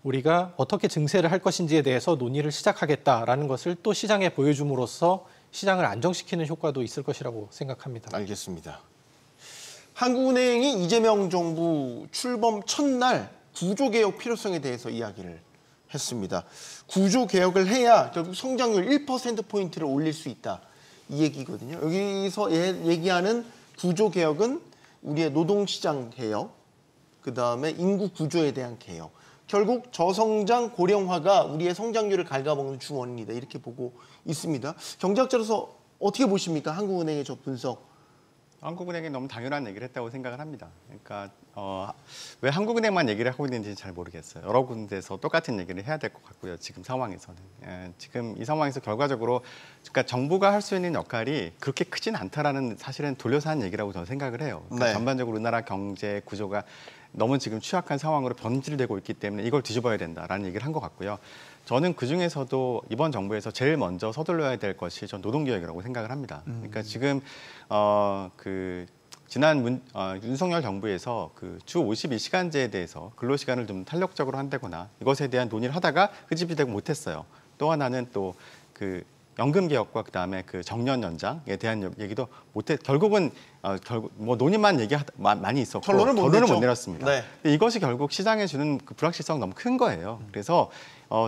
우리가 어떻게 증세를 할 것인지에 대해서 논의를 시작하겠다라는 것을 또 시장에 보여줌으로써 시장을 안정시키는 효과도 있을 것이라고 생각합니다. 알겠습니다. 한국은행이 이재명 정부 출범 첫날 구조개혁 필요성에 대해서 이야기를 했습니다. 구조개혁을 해야 결국 성장률 1%포인트를 올릴 수 있다. 이 얘기거든요. 여기서 얘기하는 구조개혁은 우리의 노동시장 개혁, 그다음에 인구 구조에 대한 개혁. 결국 저성장 고령화가 우리의 성장률을 갉아먹는 주원인이다. 이렇게 보고 있습니다. 경제학자로서 어떻게 보십니까? 한국은행의 저 분석. 한국은행이 너무 당연한 얘기를 했다고 생각을 합니다. 그러니까 왜 한국은행만 얘기를 하고 있는지 잘 모르겠어요. 여러 군데서 똑같은 얘기를 해야 될 것 같고요. 지금 상황에서는. 지금 이 상황에서 결과적으로 그러니까 정부가 할 수 있는 역할이 그렇게 크진 않다라는 사실은 돌려서 한 얘기라고 저는 생각을 해요. 그러니까 네. 전반적으로 우리나라 경제 구조가 너무 지금 취약한 상황으로 변질되고 있기 때문에 이걸 뒤집어야 된다라는 얘기를 한 것 같고요. 저는 그중에서도 이번 정부에서 제일 먼저 서둘러야 될 것이 전 노동개혁이라고 생각을 합니다. 그러니까 지금 지난 윤석열 정부에서 그 주 52시간제에 대해서 근로시간을 좀 탄력적으로 한다거나 이것에 대한 논의를 하다가 흐지부지 되고 못했어요. 또 하나는 또 그 연금 개혁과 그다음에 그 정년 연장에 대한 얘기도 결국은 뭐 논의만 많이 있었고 결론을 못 내렸습니다. 네. 이것이 결국 시장에 주는 그 불확실성 너무 큰 거예요. 그래서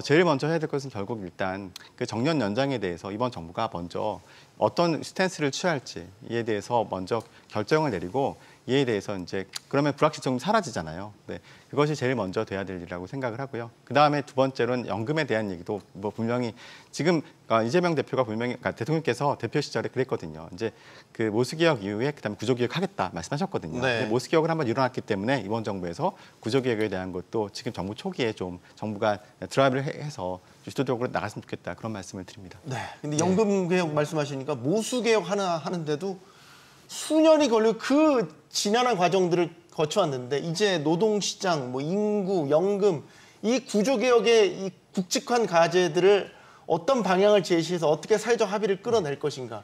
제일 먼저 해야 될 것은 결국 일단 그 정년 연장에 대해서 이번 정부가 먼저 어떤 스탠스를 취할지에 대해서 먼저 결정을 내리고 이에 대해서 이제 그러면 불확실성이 사라지잖아요. 네, 그것이 제일 먼저 돼야 될 일이라고 생각을 하고요. 그 다음에 두 번째로는 연금에 대한 얘기도 뭐 분명히 지금 이재명 대표가 분명히 대통령께서 대표 시절에 그랬거든요. 이제 그 모수개혁 이후에 그다음에 구조개혁 하겠다 말씀하셨거든요. 네. 모수개혁을 한번 일어났기 때문에 이번 정부에서 구조개혁에 대한 것도 지금 정부 초기에 좀 정부가 드라이브를 해서 주도적으로 나갔으면 좋겠다 그런 말씀을 드립니다. 네. 근데 연금 개혁 말씀하시니까 모수 개혁 하나 하는데도 수년이 걸려 그 지난한 과정들을 거쳐왔는데 이제 노동시장, 뭐 인구, 연금 이 구조 개혁의 이 굵직한 과제들을 어떤 방향을 제시해서 어떻게 사회적 합의를 끌어낼 것인가.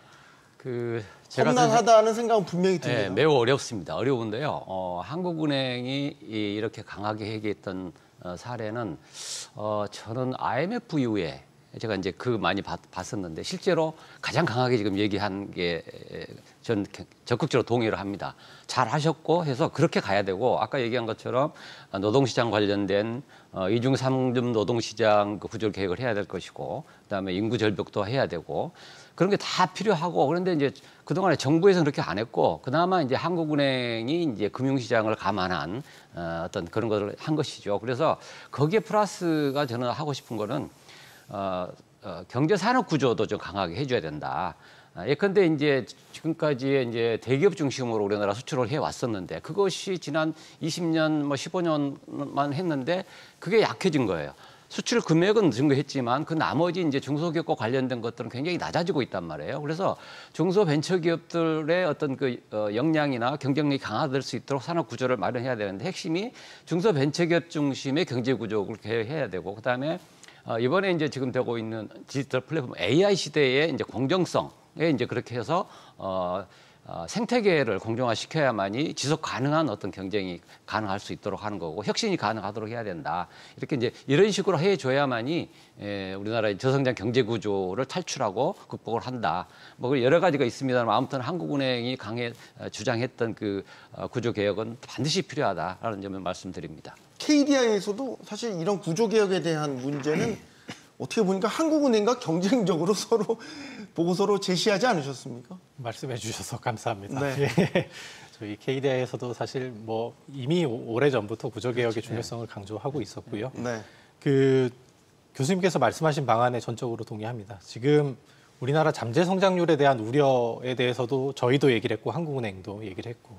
제가 험난하다는 생각은 분명히 듭니다. 네, 매우 어렵습니다. 어려운데요. 한국은행이 이렇게 강하게 얘기했던 사례는 저는 IMF 이후에 제가 이제 많이 봤었는데 실제로 가장 강하게 지금 얘기한 게 전 적극적으로 동의를 합니다. 잘 하셨고 해서 그렇게 가야 되고 아까 얘기한 것처럼 노동시장 관련된 이중 삼중 노동시장 구조 개혁을 해야 될 것이고 그다음에 인구 절벽도 해야 되고 그런 게 다 필요하고 그런데 이제 그동안에 정부에서는 그렇게 안 했고 그나마 이제 한국은행이 이제 금융시장을 감안한 어떤 그런 것을 한 것이죠. 그래서 거기에 플러스가 저는 하고 싶은 거는 경제 산업 구조도 좀 강하게 해줘야 된다. 예컨대 이제 지금까지의 이제 대기업 중심으로 우리나라 수출을 해 왔었는데 그것이 지난 20년, 뭐 15년만 했는데 그게 약해진 거예요. 수출 금액은 증가했지만 그 나머지 이제 중소기업과 관련된 것들은 굉장히 낮아지고 있단 말이에요. 그래서 중소벤처기업들의 어떤 그 역량이나 경쟁력이 강화될 수 있도록 산업 구조를 마련해야 되는데 핵심이 중소벤처기업 중심의 경제 구조를 개혁해야 되고 그다음에 이번에 이제 지금 되고 있는 디지털 플랫폼 AI 시대의 이제 공정성에 이제 그렇게 해서 생태계를 공정화시켜야만이 지속 가능한 어떤 경쟁이 가능할 수 있도록 하는 거고 혁신이 가능하도록 해야 된다. 이렇게 이제 이런 식으로 해줘야만이 우리나라의 저성장 경제 구조를 탈출하고 극복을 한다. 뭐 여러 가지가 있습니다만 아무튼 한국은행이 강해 주장했던 그 구조 개혁은 반드시 필요하다라는 점을 말씀드립니다. KDI에서도 사실 이런 구조 개혁에 대한 문제는 어떻게 보니까 한국은행과 경쟁적으로 서로 보고서로 제시하지 않으셨습니까? 말씀해 주셔서 감사합니다. 네. 예. 저희 KDI에서도 사실 뭐 이미 오래전부터 구조개혁의 중요성을 강조하고 있었고요. 네. 그 교수님께서 말씀하신 방안에 전적으로 동의합니다. 지금 우리나라 잠재 성장률에 대한 우려에 대해서도 저희도 얘기를 했고 한국은행도 얘기를 했고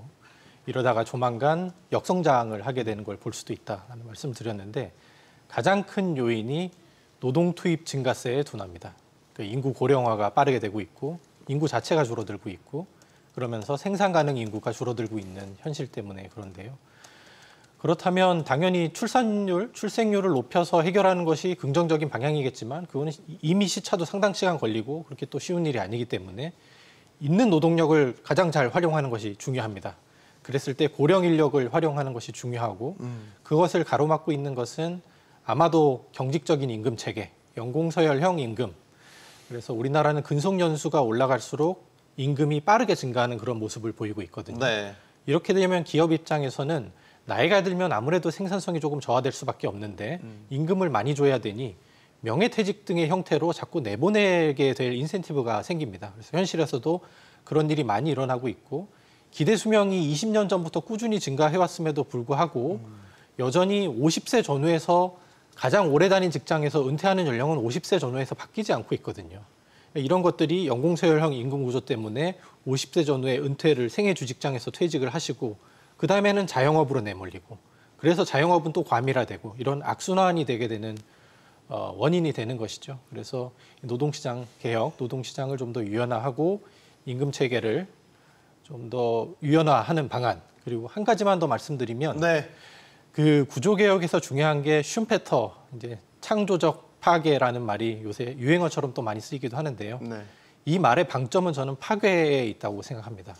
이러다가 조만간 역성장을 하게 되는 걸 볼 수도 있다라는 말씀을 드렸는데 가장 큰 요인이 노동 투입 증가세의 둔화입니다. 인구 고령화가 빠르게 되고 있고 인구 자체가 줄어들고 있고 그러면서 생산 가능 인구가 줄어들고 있는 현실 때문에 그런데요. 그렇다면 당연히 출생률을 높여서 해결하는 것이 긍정적인 방향이겠지만 그거는 이미 시차도 상당 시간 걸리고 그렇게 또 쉬운 일이 아니기 때문에 있는 노동력을 가장 잘 활용하는 것이 중요합니다. 그랬을 때 고령 인력을 활용하는 것이 중요하고 그것을 가로막고 있는 것은 아마도 경직적인 임금 체계, 연공서열형 임금. 그래서 우리나라는 근속 연수가 올라갈수록 임금이 빠르게 증가하는 그런 모습을 보이고 있거든요. 네. 이렇게 되면 기업 입장에서는 나이가 들면 아무래도 생산성이 조금 저하될 수밖에 없는데 임금을 많이 줘야 되니 명예퇴직 등의 형태로 자꾸 내보내게 될 인센티브가 생깁니다. 그래서 현실에서도 그런 일이 많이 일어나고 있고 기대 수명이 20년 전부터 꾸준히 증가해왔음에도 불구하고 여전히 50세 전후에서 가장 오래 다닌 직장에서 은퇴하는 연령은 50세 전후에서 바뀌지 않고 있거든요. 이런 것들이 연공서열형 임금 구조 때문에 50세 전후에 은퇴를 생애주 직장에서 퇴직을 하시고 그다음에는 자영업으로 내몰리고 그래서 자영업은 또 과밀화되고 이런 악순환이 되게 되는 원인이 되는 것이죠. 그래서 노동시장 개혁, 노동시장을 좀 더 유연화하고 임금 체계를 좀 더 유연화하는 방안 그리고 한 가지만 더 말씀드리면 네. 그 구조개혁에서 중요한 게 슌페터, 이제 창조적 파괴라는 말이 요새 유행어처럼 또 많이 쓰이기도 하는데요. 네. 이 말의 방점은 저는 파괴에 있다고 생각합니다.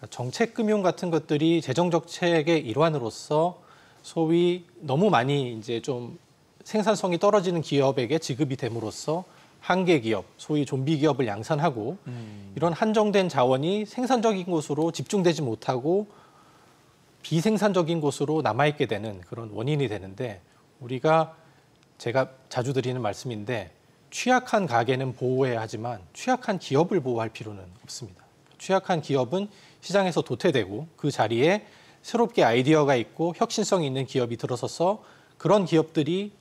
정책 금융 같은 것들이 재정 정책의 일환으로서 소위 너무 많이 이제 좀 생산성이 떨어지는 기업에게 지급이 됨으로써 한계 기업, 소위 좀비 기업을 양산하고 이런 한정된 자원이 생산적인 곳으로 집중되지 못하고 비생산적인 곳으로 남아있게 되는 그런 원인이 되는데 우리가 제가 자주 드리는 말씀인데 취약한 가게는 보호해야 하지만 취약한 기업을 보호할 필요는 없습니다. 취약한 기업은 시장에서 도태되고 그 자리에 새롭게 아이디어가 있고 혁신성이 있는 기업이 들어서서 그런 기업들이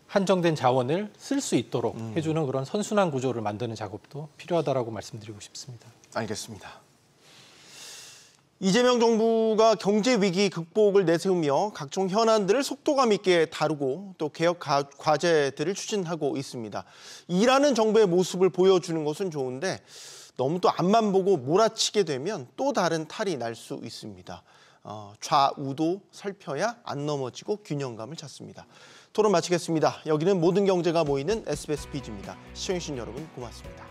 한정된 자원을 쓸 수 있도록 해주는 그런 선순환 구조를 만드는 작업도 필요하다라고 말씀드리고 싶습니다. 알겠습니다. 이재명 정부가 경제 위기 극복을 내세우며 각종 현안들을 속도감 있게 다루고 또 개혁 과제들을 추진하고 있습니다. 일하는 정부의 모습을 보여주는 것은 좋은데 너무 또 앞만 보고 몰아치게 되면 또 다른 탈이 날 수 있습니다. 좌우도 살펴야 안 넘어지고 균형감을 찾습니다. 토론 마치겠습니다. 여기는 모든 경제가 모이는 SBS 비즈입니다. 시청해주신 여러분 고맙습니다.